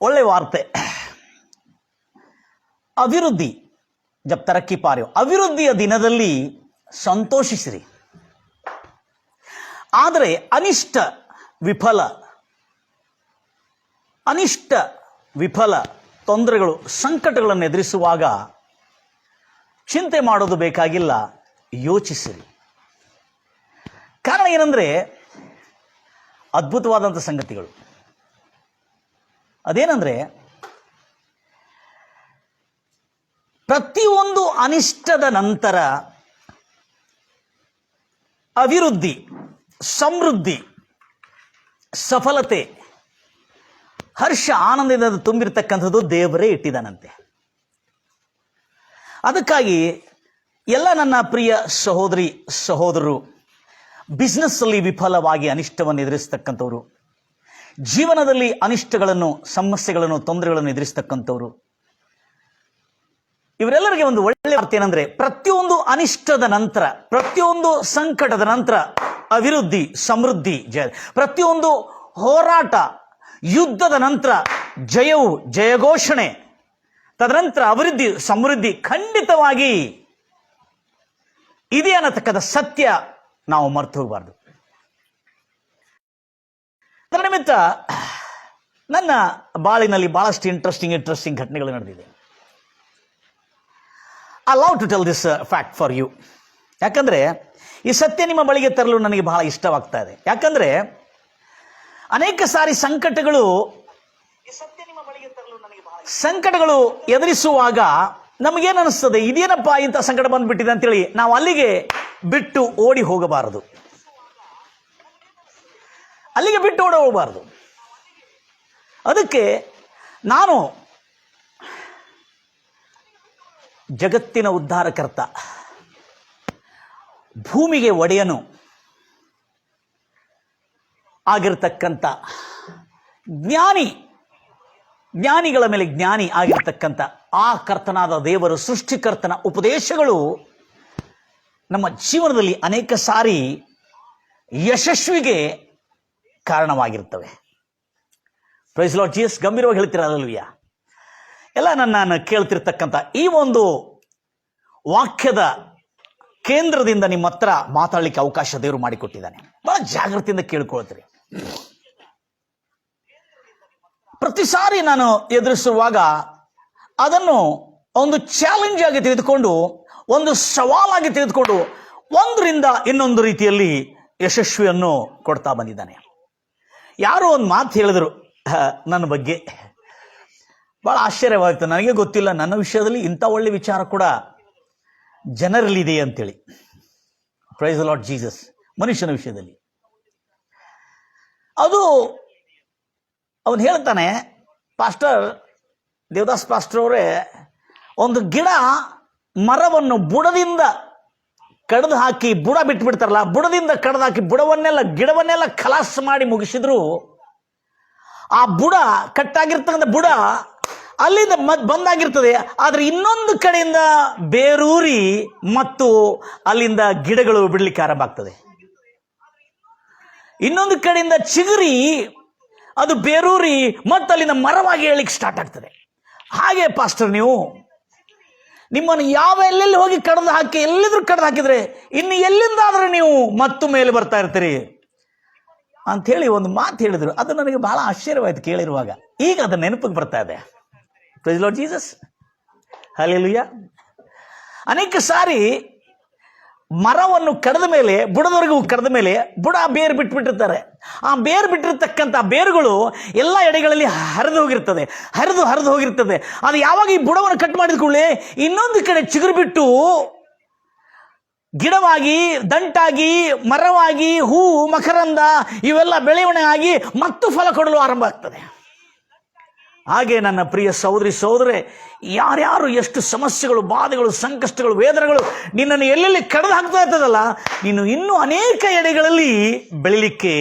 ಒಳ್ಳೆ ವಾರ್ತೆ. ಅಭಿವೃದ್ಧಿ ಜಬ್ ತರಕ್ಕಿ ಪಾರ್ಯೋ, ಅಭಿವೃದ್ಧಿಯ ದಿನದಲ್ಲಿ ಸಂತೋಷಿಸಿರಿ. ಆದರೆ ಅನಿಷ್ಟ ವಿಫಲ ತೊಂದರೆಗಳು, ಸಂಕಟಗಳನ್ನು ಎದುರಿಸುವಾಗ ಚಿಂತೆ ಮಾಡೋದು ಬೇಕಾಗಿಲ್ಲ, ಯೋಚಿಸಿರಿ. ಕಾರಣ ಏನಂದ್ರೆ ಅದ್ಭುತವಾದಂಥ ಸಂಗತಿಗಳು. ಅದೇನಂದ್ರೆ ಪ್ರತಿಯೊಂದು ಅನಿಷ್ಟದ ನಂತರ ಅಭಿವೃದ್ಧಿ, ಸಮೃದ್ಧಿ, ಸಫಲತೆ, ಹರ್ಷ, ಆನಂದದಿಂದ ತುಂಬಿರ್ತಕ್ಕಂಥದ್ದು ದೇವರೇ ಇಟ್ಟಿದ್ದಾನಂತೆ. ಅದಕ್ಕಾಗಿ ಎಲ್ಲ ನನ್ನ ಪ್ರಿಯ ಸಹೋದರಿ ಸಹೋದರರು, ಬಿಸ್ನೆಸ್ಸಲ್ಲಿ ವಿಫಲವಾಗಿ ಅನಿಷ್ಟವನ್ನು ಎದುರಿಸ್ತಕ್ಕಂಥವ್ರು, ಜೀವನದಲ್ಲಿ ಅನಿಷ್ಟಗಳನ್ನು, ಸಮಸ್ಯೆಗಳನ್ನು, ತೊಂದರೆಗಳನ್ನು ಎದುರಿಸ್ತಕ್ಕಂಥವ್ರು, ಇವರೆಲ್ಲರಿಗೆ ಒಂದು ಒಳ್ಳೆಯ ವಾರ್ತೆ ಏನಂದ್ರೆ ಪ್ರತಿಯೊಂದು ಅನಿಷ್ಟದ ನಂತರ, ಪ್ರತಿಯೊಂದು ಸಂಕಟದ ನಂತರ ಅಭಿವೃದ್ಧಿ, ಸಮೃದ್ಧಿ, ಜಯ. ಪ್ರತಿಯೊಂದು ಹೋರಾಟ, ಯುದ್ಧದ ನಂತರ ಜಯವು, ಜಯಘೋಷಣೆ, ತದನಂತರ ಅಭಿವೃದ್ಧಿ, ಸಮೃದ್ಧಿ ಖಂಡಿತವಾಗಿ ಇದೆ ಅನ್ನತಕ್ಕಂಥ ಸತ್ಯ ನಾವು ಮರೆತು ಹೋಗಬಾರ್ದು. ಅದರ ನಿಮಿತ್ತ ನನ್ನ ಬಾಳಿನಲ್ಲಿ ಬಹಳಷ್ಟು ಇಂಟ್ರೆಸ್ಟಿಂಗ್ ಘಟನೆಗಳು ನಡೆದಿದೆ. I love to tell this fact for you. ಯಾಕಂದ್ರೆ ಈ ಸತ್ಯ ನಿಮ್ಮ ಬಳಿಗೆ ತರಲು ನನಗೆ ಬಹಳ ಇಷ್ಟವಾಗ್ತಾ ಇದೆ. ಯಾಕಂದ್ರೆ ಅನೇಕ ಸಾರಿ ಸಂಕಟಗಳು ಎದುರಿಸುವಾಗ ನಮಗೇನು ಅನಿಸ್ತದೆ, ಇದೇನಪ್ಪ ಇಂಥ ಸಂಕಟ ಬಂದ್ಬಿಟ್ಟಿದೆ ಅಂತೇಳಿ ನಾವು ಅಲ್ಲಿಗೆ ಬಿಟ್ಟು ಓಡಿ ಹೋಗಬಾರದು. ಅದಕ್ಕೆ ನಾನು ಜಗತ್ತಿನ ಉದ್ಧಾರಕರ್ತ, ಭೂಮಿಗೆ ಒಡೆಯನು ಆಗಿರ್ತಕ್ಕಂಥ ಜ್ಞಾನಿಗಳ ಮೇಲೆ ಜ್ಞಾನಿ ಆಗಿರ್ತಕ್ಕಂಥ ಆ ಕರ್ತನಾದ ದೇವರು, ಸೃಷ್ಟಿಕರ್ತನ ಉಪದೇಶಗಳು ನಮ್ಮ ಜೀವನದಲ್ಲಿ ಅನೇಕ ಸಾರಿ ಯಶಸ್ವಿಗೆ ಕಾರಣವಾಗಿರ್ತವೆ. Praise Lord Jesus. ಗಂಭೀರವಾಗಿ ಹೇಳ್ತೀರಲ್ವಿಯಾ? ಎಲ್ಲ ನಾನು ಕೇಳ್ತಿರ್ತಕ್ಕಂಥ ಈ ಒಂದು ವಾಕ್ಯದ ಕೇಂದ್ರದಿಂದ ನಿಮ್ಮ ಹತ್ರ ಮಾತಾಡಲಿಕ್ಕೆ ಅವಕಾಶ ದೇವರು ಮಾಡಿಕೊಟ್ಟಿದ್ದಾನೆ. ಬಹಳ ಜಾಗೃತಿಯಿಂದ ಕೇಳ್ಕೊಳ್ತೀರಿ. ಪ್ರತಿ ಸಾರಿ ನಾನು ಎದುರಿಸುವಾಗ ಅದನ್ನು ಒಂದು ಚಾಲೆಂಜ್ ಆಗಿ ತೆಗೆದುಕೊಂಡು, ಒಂದು ಸವಾಲಾಗಿ ತೆಗೆದುಕೊಂಡು ಒಂದರಿಂದ ಇನ್ನೊಂದು ರೀತಿಯಲ್ಲಿ ಯಶಸ್ವಿಯನ್ನು ಕೊಡ್ತಾ ಬಂದಿದ್ದಾನೆ. ಯಾರೋ ಒಂದು ಮಾತು ಹೇಳಿದರು ನನ್ನ ಬಗ್ಗೆ, ಬಹಳ ಆಶ್ಚರ್ಯವಾಯಿತು. ನನಗೆ ಗೊತ್ತಿಲ್ಲ ನನ್ನ ವಿಷಯದಲ್ಲಿ ಇಂಥ ಒಳ್ಳೆ ವಿಚಾರ ಕೂಡ ಜನರಲ್ಲಿದೆ ಅಂತೇಳಿ. Price the Lord Jesus. ಮನುಷ್ಯನ ವಿಷಯದಲ್ಲಿ ಅದು ಅವನು ಹೇಳ್ತಾನೆ, ಪಾಸ್ಟರ್ ದೇವದಾಸ್ ಪಾಸ್ಟರ್ ಅವರೇ, ಒಂದು ಗಿಡ ಮರವನ್ನು ಬುಡದಿಂದ ಕಡ್ದು ಹಾಕಿ, ಬುಡ ಬಿಟ್ಬಿಡ್ತಾರಲ್ಲ, ಬುಡದಿಂದ ಕಡ್ದು ಹಾಕಿ ಗಿಡವನ್ನೆಲ್ಲ ಖಲಾಸ್ ಮಾಡಿ ಮುಗಿಸಿದ್ರು, ಆ ಬುಡ ಕಟ್ಟಾಗಿರ್ತಕ್ಕಂಥ ಬುಡ ಅಲ್ಲಿಂದ ಬಂದಾಗಿರ್ತದೆ. ಆದರೆ ಇನ್ನೊಂದು ಕಡೆಯಿಂದ ಬೇರೂರಿ ಮತ್ತು ಅಲ್ಲಿಂದ ಗಿಡಗಳು ಬಿಡಲಿಕ್ಕೆ ಆರಂಭ ಆಗ್ತದೆ. ಇನ್ನೊಂದು ಕಡೆಯಿಂದ ಚಿಗುರಿ ಅದು ಬೇರೂರಿ ಮತ್ತು ಅಲ್ಲಿಂದ ಮರವಾಗಿ ಹೇಳಲಿಕ್ಕೆ ಸ್ಟಾರ್ಟ್ ಆಗ್ತದೆ. ಹಾಗೆ ಪಾಸ್ಟರ್, ನೀವು ನಿಮ್ಮನ್ನು ಎಲ್ಲೆಲ್ಲಿ ಹೋಗಿ ಕಡ್ದು ಹಾಕಿ, ಎಲ್ಲಿದ್ರು ಕಡ್ದು ಹಾಕಿದ್ರೆ ಇನ್ನು ಎಲ್ಲಿಂದಾದ್ರೂ ನೀವು ಮತ್ತು ಮೇಲೆ ಬರ್ತಾ ಇರ್ತೀರಿ ಅಂಥೇಳಿ ಒಂದು ಮಾತು ಹೇಳಿದ್ರು. ಅದು ನನಗೆ ಬಹಳ ಆಶ್ಚರ್ಯವಾಯಿತು ಕೇಳಿರುವಾಗ. ಈಗ ಅದು ನೆನಪಿಗೆ ಬರ್ತಾ ಇದೆ. Praise Lord Jesus. ಹಲ್ಲೆಲೂಯಾ. ಅನೇಕ ಸಾರಿ ಮರವನ್ನು ಕಡಿದ ಮೇಲೆ, ಬುಡದವರೆಗೂ ಕಡಿದ ಮೇಲೆ ಬುಡ ಬೇರು ಬಿಟ್ಬಿಟ್ಟಿರ್ತಾರೆ. ಆ ಬೇರು ಬಿಟ್ಟಿರ್ತಕ್ಕಂಥ ಬೇರುಗಳು ಎಲ್ಲ ಎಡೆಗಳಲ್ಲಿ ಹರಿದು ಹೋಗಿರ್ತದೆ. ಅದು ಯಾವಾಗ ಈ ಬುಡವನ್ನು ಕಟ್ ಮಾಡಿದ ಕೂಡಲೇ ಇನ್ನೊಂದು ಕಡೆ ಚಿಗುರು ಬಿಟ್ಟು ಗಿಡವಾಗಿ, ದಂಟಾಗಿ, ಮರವಾಗಿ, ಹೂವು, ಮಕರಂದ ಇವೆಲ್ಲ ಬೆಳವಣಿಗೆ ಆಗಿ ಮತ್ತು ಫಲ ಕೊಡಲು ಆರಂಭ ಆಗ್ತದೆ. ಹಾಗೆ ನನ್ನ ಪ್ರಿಯ ಸಹೋದರೇ, ಯಾರ್ಯಾರು ಎಷ್ಟು ಸಮಸ್ಯೆಗಳು, ಬಾಧೆಗಳು, ಸಂಕಷ್ಟಗಳು, ವೇದನೆಗಳು ನಿನ್ನನ್ನು ಎಲ್ಲೆಲ್ಲಿ ಕಡ್ದು ಹಾಕ್ತಾ ಇರ್ತದಲ್ಲ, ನೀನು ಇನ್ನೂ ಅನೇಕ ಎಡೆಗಳಲ್ಲಿ ಬೆಳಿಲಿಕ್ಕೆ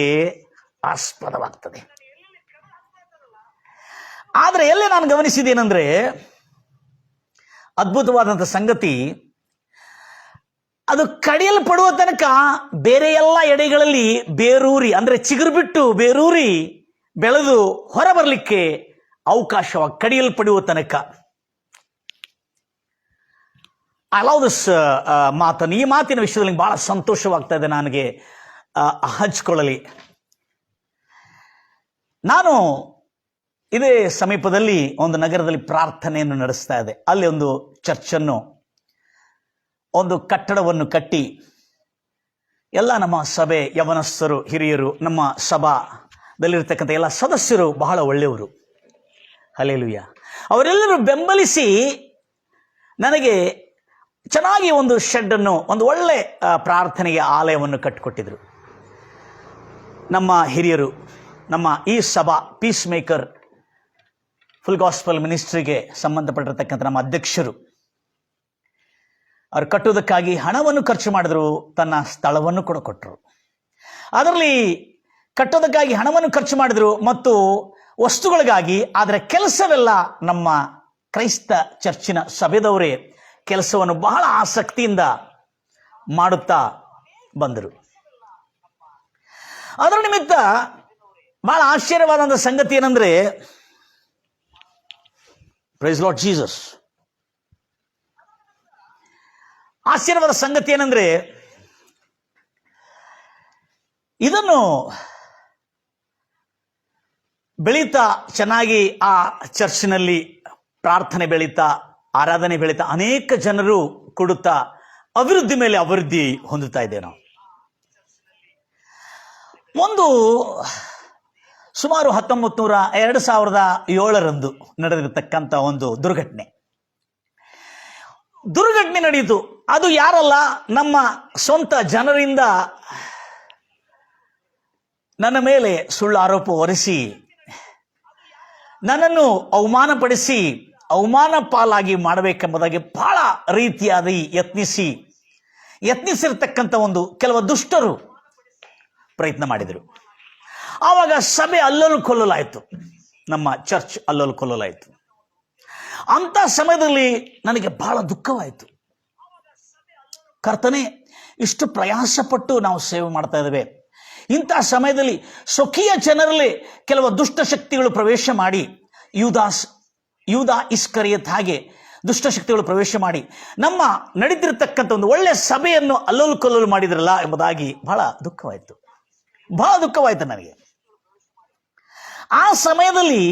ಆಸ್ಪದವಾಗ್ತದೆ. ಆದರೆ ಎಲ್ಲೇ ನಾನು ಗಮನಿಸಿದ್ದೇನೆಂದ್ರೆ, ಅದ್ಭುತವಾದಂಥ ಸಂಗತಿ, ಅದು ಕಡಿಯಲ್ಪಡುವ ತನಕ ಬೇರೆ ಎಲ್ಲ ಎಡೆಗಳಲ್ಲಿ ಬೇರೂರಿ, ಅಂದ್ರೆ ಚಿಗುರು ಬಿಟ್ಟು ಬೇರೂರಿ ಬೆಳೆದು ಹೊರ ಬರಲಿಕ್ಕೆ ಅವಕಾಶವಾಗಿ ಕಡಿಯಲ್ಪಡುವ ತನಕ. ಐ ಲವ್ ದಿಸ್ ಮಾತನ್ನು. ಈ ಮಾತಿನ ವಿಷಯದಲ್ಲಿ ಬಹಳ ಸಂತೋಷವಾಗ್ತಾ ಇದೆ ನನಗೆ ಹಂಚ್ಕೊಳ್ಳಲಿ. ನಾನು ಇದೇ ಸಮೀಪದಲ್ಲಿ ಒಂದು ನಗರದಲ್ಲಿ ಪ್ರಾರ್ಥನೆಯನ್ನು ನಡೆಸ್ತಾ ಇದೆ. ಅಲ್ಲಿ ಒಂದು ಚರ್ಚನ್ನು, ಒಂದು ಕಟ್ಟಡವನ್ನು ಕಟ್ಟಿ ಎಲ್ಲ ನಮ್ಮ ಸಭೆ ಯವನಸ್ಥರು, ಹಿರಿಯರು, ನಮ್ಮ ಸಭಾದಲ್ಲಿರ್ತಕ್ಕಂಥ ಎಲ್ಲ ಸದಸ್ಯರು ಬಹಳ ಒಳ್ಳೆಯವರು. ಹಲ್ಲೆಲೂಯಾ. ಅವರೆಲ್ಲರೂ ಬೆಂಬಲಿಸಿ ನನಗೆ ಚೆನ್ನಾಗಿ ಒಂದು ಶೆಡ್ಡನ್ನು, ಒಂದು ಒಳ್ಳೆ ಪ್ರಾರ್ಥನೆಗೆ ಆಲಯವನ್ನು ಕಟ್ಟಿಕೊಟ್ಟಿದ್ರು. ನಮ್ಮ ಹಿರಿಯರು, ನಮ್ಮ ಈ ಸಭಾ ಪೀಸ್ ಮೇಕರ್ ಫುಲ್ ಗಾಸ್ಪಲ್ ಮಿನಿಸ್ಟ್ರಿಗೆ ಸಂಬಂಧಪಟ್ಟಿರ್ತಕ್ಕಂಥ ನಮ್ಮ ಅಧ್ಯಕ್ಷರು, ಅವರು ಕಟ್ಟುವುದಕ್ಕಾಗಿ ಹಣವನ್ನು ಖರ್ಚು ಮಾಡಿದ್ರು, ತನ್ನ ಸ್ಥಳವನ್ನು ಕೂಡ ಕೊಟ್ಟರು. ಅದರಲ್ಲಿ ಕಟ್ಟೋದಕ್ಕಾಗಿ ಹಣವನ್ನು ಖರ್ಚು ಮಾಡಿದ್ರು ಮತ್ತು ವಸ್ತುಗಳಿಗಾಗಿ. ಆದರೆ ಕೆಲಸವೆಲ್ಲ ನಮ್ಮ ಕ್ರೈಸ್ತ ಚರ್ಚಿನ ಸಭೆದವರೇ ಕೆಲಸವನ್ನು ಬಹಳ ಆಸಕ್ತಿಯಿಂದ ಮಾಡುತ್ತಾ ಬಂದರು. ಅದರ ನಿಮಿತ್ತ ಬಹಳ ಆಶ್ಚರ್ಯವಾದಂಥ ಸಂಗತಿ ಏನಂದ್ರೆ, ಪ್ರೈಸ್ ಲಾರ್ಡ್ ಜೀಸಸ್, ಆಶ್ಚರ್ಯವಾದ ಸಂಗತಿ ಏನಂದ್ರೆ, ಇದನ್ನು ಬೆಳೀತಾ ಚೆನ್ನಾಗಿ ಆ ಚರ್ಚಿನಲ್ಲಿ ಪ್ರಾರ್ಥನೆ ಬೆಳೀತಾ, ಆರಾಧನೆ ಬೆಳೀತಾ ಅನೇಕ ಜನರು ಕೊಡುತ್ತಾ ಅಭಿವೃದ್ಧಿ ಮೇಲೆ ಅಭಿವೃದ್ಧಿ ಹೊಂದುತ್ತಾ ಇದ್ದೇವೆ ನಾವು. ಒಂದು ಸುಮಾರು 2007 ನಡೆದಿರತಕ್ಕಂಥ ಒಂದು ದುರ್ಘಟನೆ ನಡೆಯಿತು. ಅದು ಯಾರಲ್ಲ, ನಮ್ಮ ಸ್ವಂತ ಜನರಿಂದ ನನ್ನ ಮೇಲೆ ಸುಳ್ಳು ಆರೋಪ ಹೊರಿಸಿ, ನನ್ನನ್ನು ಅವಮಾನಪಡಿಸಿ, ಅವಮಾನ ಪಾಲಾಗಿ ಮಾಡಬೇಕೆಂಬುದಾಗಿ ಬಹಳ ರೀತಿಯಾದ ಯತ್ನಿಸಿರ್ತಕ್ಕಂಥ ಒಂದು ಕೆಲವು ದುಷ್ಟರು ಪ್ರಯತ್ನ ಮಾಡಿದರು. ಆವಾಗ ಸಭೆ ಅಲ್ಲಲು ಕೊಲ್ಲಲಾಯಿತು, ನಮ್ಮ ಚರ್ಚ್ ಅಲ್ಲಲು ಕೊಲ್ಲಲಾಯಿತು. ಅಂಥ ಸಮಯದಲ್ಲಿ ನನಗೆ ಬಹಳ ದುಃಖವಾಯಿತು. ಕರ್ತನೇ, ಇಷ್ಟು ಪ್ರಯಾಸಪಟ್ಟು ನಾವು ಸೇವೆ ಮಾಡ್ತಾ ಇದ್ದೇವೆ, ಇಂಥ ಸಮಯದಲ್ಲಿ ಸ್ವಕೀಯ ಜನರಲ್ಲಿ ಕೆಲವು ದುಷ್ಟಶಕ್ತಿಗಳು ಪ್ರವೇಶ ಮಾಡಿ, ಯೂದ ಇಸ್ಕರಿಯತ್ ಹಾಗೆ ದುಷ್ಟಶಕ್ತಿಗಳು ಪ್ರವೇಶ ಮಾಡಿ ನಮ್ಮ ನಡೀತಿರ್ತಕ್ಕಂಥ ಒಂದು ಒಳ್ಳೆಯ ಸಭೆಯನ್ನು ಅಲ್ಲಲು ಕೊಲ್ಲಲು ಮಾಡಿದ್ರಲ್ಲ ಎಂಬುದಾಗಿ ಬಹಳ ದುಃಖವಾಯಿತು ನನಗೆ. ಆ ಸಮಯದಲ್ಲಿ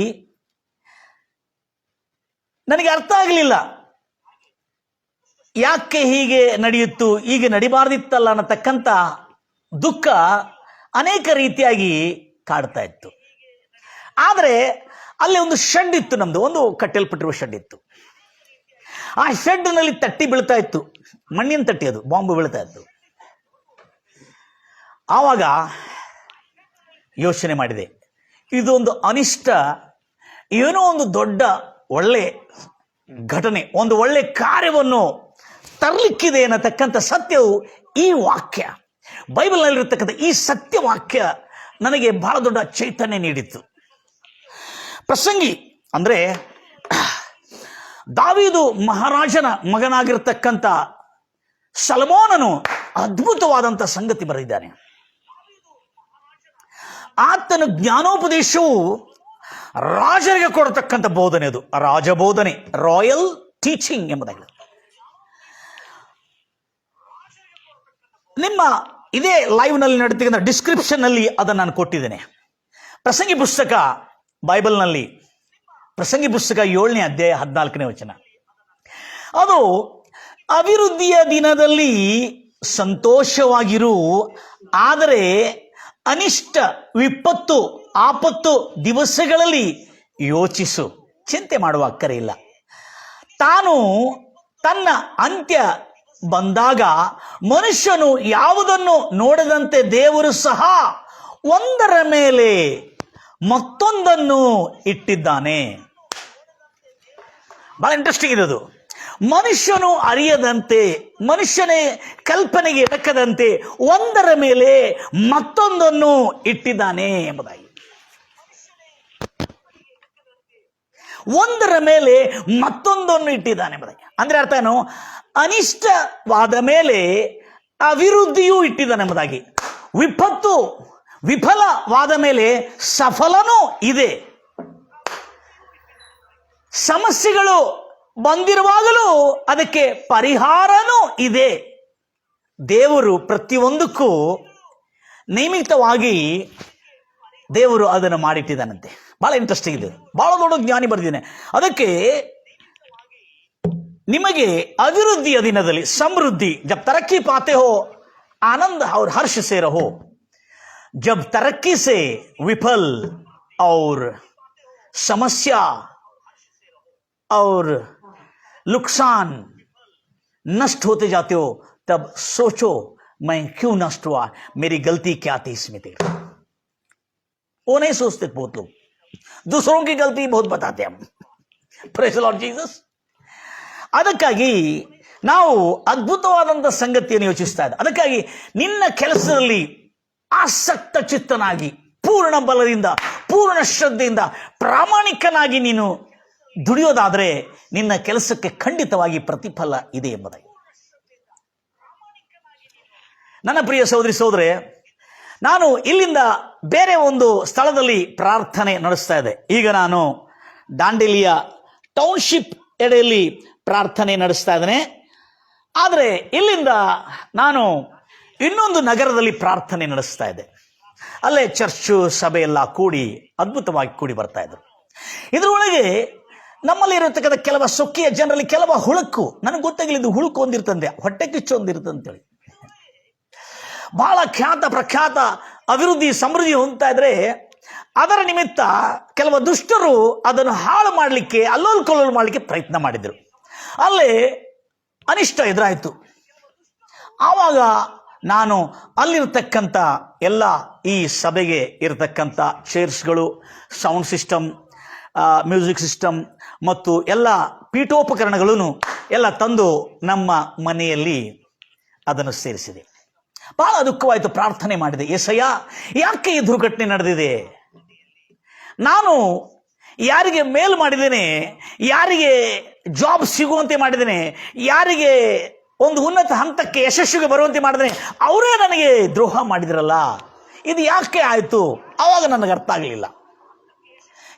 ನನಗೆ ಅರ್ಥ ಆಗಲಿಲ್ಲ, ಯಾಕೆ ಹೀಗೆ ನಡೆಯಿತು, ಹೀಗೆ ನಡಿಬಾರ್ದಿತ್ತಲ್ಲ ಅನ್ನತಕ್ಕಂಥ ದುಃಖ ಅನೇಕ ರೀತಿಯಾಗಿ ಕಾಡ್ತಾ ಇತ್ತು. ಆದರೆ ಅಲ್ಲಿ ಒಂದು ಶೆಡ್ ಇತ್ತು, ನಮ್ದು ಒಂದು ಕಟ್ಟಲ್ಪಟ್ಟಿರುವ ಶೆಡ್ ಇತ್ತು. ಆ ಶೆಡ್ನಲ್ಲಿ ತಟ್ಟಿ ಬೀಳ್ತಾ ಇತ್ತು, ಮಣ್ಣಿನ ತಟ್ಟಿ, ಅದು ಬಾಂಬು ಬೀಳ್ತಾ ಇತ್ತು. ಆವಾಗ ಯೋಚನೆ ಮಾಡಿದೆ, ಇದೊಂದು ಅನಿಷ್ಟ, ಏನೋ ಒಂದು ದೊಡ್ಡ ಒಳ್ಳೆ ಘಟನೆ, ಒಂದು ಒಳ್ಳೆ ಕಾರ್ಯವನ್ನು ತರಲಿಕ್ಕಿದೆ ಅನ್ನತಕ್ಕಂಥ ಸತ್ಯವು ಈ ವಾಕ್ಯ, ಬೈಬಲ್ನಲ್ಲಿರ್ತಕ್ಕಂಥ ಈ ಸತ್ಯವಾಕ್ಯ ನನಗೆ ಬಹಳ ದೊಡ್ಡ ಚೈತನ್ಯ ನೀಡಿತ್ತು. ಪ್ರಸಂಗಿ ಅಂದರೆ ದಾವೀದು ಮಹಾರಾಜನ ಮಗನಾಗಿರ್ತಕ್ಕಂಥ ಸೊಲೊಮೋನನು ಅದ್ಭುತವಾದಂಥ ಸಂಗತಿ ಬರೆದಿದ್ದಾನೆ. ಆತನ ಜ್ಞಾನೋಪದೇಶವು ರಾಜರಿಗೆ ಕೊಡತಕ್ಕಂಥ ಬೋಧನೆ, ಅದು ರಾಜಬೋಧನೆ, ರಾಯಲ್ ಟೀಚಿಂಗ್ ಎಂಬುದಾಗಿದೆ. ನಿಮ್ಮ ಇದೇ ಲೈವ್ನಲ್ಲಿ ನಡೀತಕ್ಕಂಥ ಡಿಸ್ಕ್ರಿಪ್ಷನ್ನಲ್ಲಿ ಅದನ್ನು ನಾನು ಕೊಟ್ಟಿದ್ದೇನೆ. ಪ್ರಸಂಗಿ ಪುಸ್ತಕ, ಬೈಬಲ್ನಲ್ಲಿ ಪ್ರಸಂಗಿ ಪುಸ್ತಕ 7ನೇ ಅಧ್ಯಾಯ 14ನೇ ವಚನ. ಅದು ಅಭಿವೃದ್ಧಿಯ ದಿನದಲ್ಲಿ ಸಂತೋಷವಾಗಿರು, ಆದರೆ ಅನಿಷ್ಟ, ವಿಪತ್ತು, ಆಪತ್ತು ದಿವಸಗಳಲ್ಲಿ ಯೋಚಿಸು, ಚಿಂತೆ ಮಾಡುವ ಅಕ್ಕರೆ ಇಲ್ಲ. ತಾನು ತನ್ನ ಅಂತ್ಯ ಬಂದಾಗ ಮನುಷ್ಯನು ಯಾವುದನ್ನು ನೋಡದಂತೆ ದೇವರು ಸಹ ಒಂದರ ಮೇಲೆ ಮತ್ತೊಂದನ್ನು ಇಟ್ಟಿದ್ದಾನೆ. ಬಹಳ ಇಂಟ್ರೆಸ್ಟಿಂಗ್ ಇದೆ ಅದು. ಮನುಷ್ಯನು ಅರಿಯದಂತೆ, ಮನುಷ್ಯನೇ ಕಲ್ಪನೆಗೆ ಎಟಕದಂತೆ ಒಂದರ ಮೇಲೆ ಮತ್ತೊಂದನ್ನು ಇಟ್ಟಿದ್ದಾನೆ ಎಂಬುದಾಗಿ. ಒಂದರ ಮೇಲೆ ಮತ್ತೊಂದನ್ನು ಇಟ್ಟಿದ್ದಾನೆ ಎಂಬುದಾಗಿ ಅಂದ್ರೆ ಅರ್ಥ ಏನು? ಅನಿಷ್ಟವಾದ ಮೇಲೆ ಅಭಿವೃದ್ಧಿಯೂ ಇಟ್ಟಿದ್ದಾನೆ ಎಂಬುದಾಗಿ. ವಿಫಲವಾದ ಮೇಲೆ ಸಫಲನೂ ಇದೆ. ಸಮಸ್ಯೆಗಳು ಬಂದಿರುವಾಗಲೂ ಅದಕ್ಕೆ ಪರಿಹಾರನೂ ಇದೆ. ದೇವರು ಪ್ರತಿಯೊಂದಕ್ಕೂ ನಿಯಮಿತವಾಗಿ ದೇವರು ಅದನ್ನು ಮಾಡಿಟ್ಟಿದ್ದಾನಂತೆ. ಬಹಳ ಇಂಟ್ರೆಸ್ಟಿಂಗ್ ಇದೆ, ಬಹಳ ದೊಡ್ಡ ಜ್ಞಾನಿ ಬರೆದಿದ್ದಾನೆ. ಅದಕ್ಕೆ ನಿಮಗೆ ಅಭಿವೃದ್ಧಿಯ ದಿನದಲ್ಲಿ ಸಮೃದ್ಧಿ, जब तरक्की पाते हो आनंद और हर्ष से रहो, जब तरक्की से विफल और समस्या और नुकसान नष्ट होते जाते हो, तब सोचो मैं क्यों नष्ट हुआ, मेरी गलती क्या थी इसमें तेरी. वो नहीं सोचते बहुत लोग, दूसरों की गलती बहुत बताते हम. Praise the Lord Jesus. ಅದಕ್ಕಾಗಿ ನಾವು ಅದ್ಭುತವಾದಂಥ ಸಂಗತಿಯನ್ನು ಯೋಚಿಸ್ತಾ ಇದ್ದ. ಅದಕ್ಕಾಗಿ ನಿನ್ನ ಕೆಲಸದಲ್ಲಿ ಆಸಕ್ತ ಚಿತ್ತನಾಗಿ ಪೂರ್ಣ ಬಲದಿಂದ ಪೂರ್ಣ ಶ್ರದ್ಧೆಯಿಂದ ಪ್ರಾಮಾಣಿಕನಾಗಿ ನೀನು ದುಡಿಯೋದಾದರೆ ನಿನ್ನ ಕೆಲಸಕ್ಕೆ ಖಂಡಿತವಾಗಿ ಪ್ರತಿಫಲ ಇದೆ ಎಂಬುದಾಗಿ. ನನ್ನ ಪ್ರಿಯ ಸಹೋದರಿ ಸಹೋದರೇ, ನಾನು ಇಲ್ಲಿಂದ ಬೇರೆ ಒಂದು ಸ್ಥಳದಲ್ಲಿ ಪ್ರಾರ್ಥನೆ ನಡೆಸ್ತಾ ಇದ್ದೆ. ಈಗ ನಾನು ದಾಂಡೇಲಿಯ ಟೌನ್ಶಿಪ್ ಎಡೆಯಲ್ಲಿ ಪ್ರಾರ್ಥನೆ ನಡೆಸ್ತಾ ಇದ್ದೇನೆ. ಆದರೆ ಇಲ್ಲಿಂದ ನಾನು ಇನ್ನೊಂದು ನಗರದಲ್ಲಿ ಪ್ರಾರ್ಥನೆ ನಡೆಸ್ತಾ ಇದ್ದೆ. ಅಲ್ಲೇ ಚರ್ಚು ಸಭೆ ಎಲ್ಲ ಕೂಡಿ ಅದ್ಭುತವಾಗಿ ಕೂಡಿ ಬರ್ತಾ ಇದ್ರು. ಇದರೊಳಗೆ ನಮ್ಮಲ್ಲಿ ಇರತಕ್ಕಂಥ ಕೆಲವು ಸೊಕ್ಕಿಯ ಜನರಲ್ಲಿ ಕೆಲವು ಹುಳುಕು, ನನಗೆ ಗೊತ್ತಾಗಲಿದ್ದು ಹುಳುಕು ಒಂದಿರ್ತಂದೆ, ಹೊಟ್ಟೆ ಕಿಚ್ಚು ಒಂದಿರ್ತಂತೇಳಿ. ಬಹಳ ಖ್ಯಾತ ಪ್ರಖ್ಯಾತ ಅಭಿವೃದ್ಧಿ ಸಮೃದ್ಧಿ ಹೊಂದ್ತಾ ಇದ್ರೆ ಅದರ ನಿಮಿತ್ತ ಕೆಲವು ದುಷ್ಟರು ಅದನ್ನು ಹಾಳು ಮಾಡಲಿಕ್ಕೆ, ಅಲ್ಲೋಲ್ ಕೊಲ್ಲೋಲ್ ಮಾಡಲಿಕ್ಕೆ ಪ್ರಯತ್ನ ಮಾಡಿದರು. ಅಲ್ಲೇ ಅನಿಷ್ಟ ಎದುರಾಯಿತು. ಆವಾಗ ನಾನು ಅಲ್ಲಿರ್ತಕ್ಕಂಥ ಎಲ್ಲ ಈ ಸಭೆಗೆ ಇರತಕ್ಕಂಥ ಚೇರ್ಸ್ಗಳು, ಸೌಂಡ್ ಸಿಸ್ಟಮ್, ಮ್ಯೂಸಿಕ್ ಸಿಸ್ಟಮ್ ಮತ್ತು ಎಲ್ಲ ಪೀಠೋಪಕರಣಗಳನ್ನು ಎಲ್ಲ ತಂದು ನಮ್ಮ ಮನೆಯಲ್ಲಿ ಅದನ್ನು ಸೇರಿಸಿದೆ. ಬಹಳ ದುಃಖವಾಯಿತು. ಪ್ರಾರ್ಥನೆ ಮಾಡಿದೆ, ಏಸಯ್ಯ ಯಾಕೆ ಈ ದುರ್ಘಟನೆ ನಡೆದಿದೆ? ನಾನು ಯಾರಿಗೆ ಮೇಲ್ ಮಾಡಿದ್ದೇನೆ, ಯಾರಿಗೆ ಜಾಬ್ ಸಿಗುವಂತೆ ಮಾಡಿದ್ದೇನೆ, ಯಾರಿಗೆ ಒಂದು ಉನ್ನತ ಹಂತಕ್ಕೆ ಯಶಸ್ವಿಗೆ ಬರುವಂತೆ ಮಾಡಿದ್ದೇನೆ, ಅವರೇ ನನಗೆ ದ್ರೋಹ ಮಾಡಿದ್ರಲ್ಲ, ಇದು ಯಾಕೆ ಆಯಿತು? ಆವಾಗ ನನಗೆ ಅರ್ಥ ಆಗಲಿಲ್ಲ.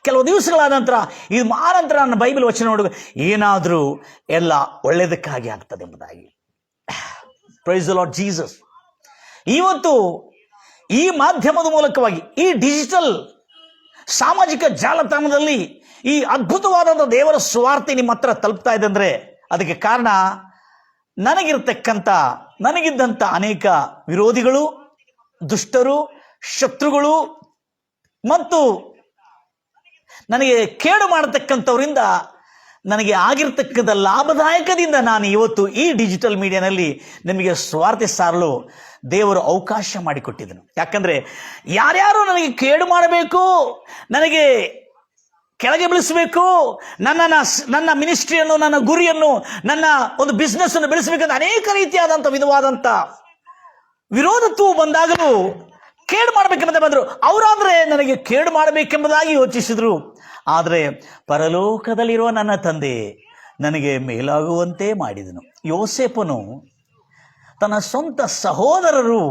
ಕೆಲವು ದಿವಸಗಳಾದ ನಂತರ ಇದು ಮಾನಂತರ ನನ್ನ ಬೈಬಲ್ ವಚನ ನೋಡುವ ಏನಾದರೂ ಎಲ್ಲ ಒಳ್ಳೆಯದಕ್ಕಾಗಿ ಆಗ್ತದೆ ಎಂಬುದಾಗಿ. Price the Lord Jesus. ಇವತ್ತು ಈ ಮಾಧ್ಯಮದ ಮೂಲಕವಾಗಿ, ಈ ಡಿಜಿಟಲ್ ಸಾಮಾಜಿಕ ಜಾಲತಾಣದಲ್ಲಿ ಈ ಅದ್ಭುತವಾದಂಥ ದೇವರ ಸುವಾರ್ತೆ ನಿಮ್ಮ ಹತ್ರ ತಲುಪ್ತಾ ಇದೆ ಅಂದರೆ ಅದಕ್ಕೆ ಕಾರಣ ನನಗಿದ್ದಂಥ ಅನೇಕ ವಿರೋಧಿಗಳು, ದುಷ್ಟರು, ಶತ್ರುಗಳು ಮತ್ತು ನನಗೆ ಕೇಡು ಮಾಡತಕ್ಕಂಥವರಿಂದ ನನಗೆ ಆಗಿರ್ತಕ್ಕಂಥ ಲಾಭದಾಯಕದಿಂದ ನಾನು ಇವತ್ತು ಈ ಡಿಜಿಟಲ್ ಮೀಡಿಯಾನಲ್ಲಿ ನಿಮಗೆ ಸ್ವಾರ್ಥ ಸಾರಲು ದೇವರು ಅವಕಾಶ ಮಾಡಿಕೊಟ್ಟಿದ್ದನು. ಯಾಕಂದರೆ ಯಾರ್ಯಾರು ನನಗೆ ಕೇಡು ಮಾಡಬೇಕು, ನನಗೆ ಕೆಳಗೆ ಬೆಳೆಸಬೇಕು, ನನ್ನ ಮಿನಿಸ್ಟ್ರಿಯನ್ನು, ನನ್ನ ಗುರಿಯನ್ನು, ನನ್ನ ಒಂದು ಬಿಸ್ನೆಸ್ ಅನ್ನು ಬೆಳೆಸಬೇಕಂತ ಅನೇಕ ರೀತಿಯಾದಂಥ ವಿಧವಾದಂಥ ವಿರೋಧತ್ವವು ಬಂದಾಗಲೂ ಕೇಡು ಮಾಡಬೇಕೆಂಬುದೇ ಬಂದರು. ಅವರಾದರೆ ನನಗೆ ಕೇಡು ಮಾಡಬೇಕೆಂಬುದಾಗಿ ಯೋಚಿಸಿದರು. ಆದರೆ ಪರಲೋಕದಲ್ಲಿರುವ ನನ್ನ ತಂದೆ ನನಗೆ ಮೇಲಾಗುವಂತೆ ಮಾಡಿದನು. ಯೋಸೇಫನು ತನ್ನ ಸ್ವಂತ ಸಹೋದರರು,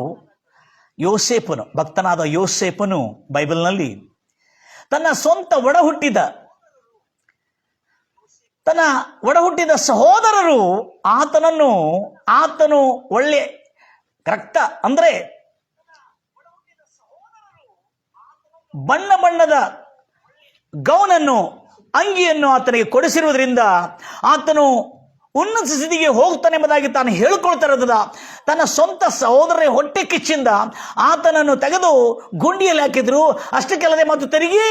ಭಕ್ತನಾದ ಯೋಸೇಫನು ಬೈಬಲ್ನಲ್ಲಿ ತನ್ನ ಸ್ವಂತ ಒಡಹುಟ್ಟಿದ ಸಹೋದರರು ಆತನು ಒಳ್ಳೆ ರಕ್ತ ಅಂದರೆ ಬಣ್ಣದ ಗೌನನ್ನು, ಅಂಗಿಯನ್ನು ಆತನಿಗೆ ಕೊಡಿಸಿರುವುದರಿಂದ ಆತನು ಉನ್ನತ ಸ್ಥಿತಿಗೆ ಹೋಗ್ತಾನೆ ಎಂಬುದಾಗಿ ತಾನು ಹೇಳಿಕೊಳ್ತಾ ಇರೋದ ತನ್ನ ಸ್ವಂತ ಸಹೋದರರ ಹೊಟ್ಟೆ ಕಿಚ್ಚಿಂದ ಆತನನ್ನು ತೆಗೆದು ಗುಂಡಿಯಲ್ಲಿ ಹಾಕಿದ್ರು. ಅಷ್ಟಕ್ಕೆಲ್ಲದೆ ಮತ್ತು ತಿರುಗಿ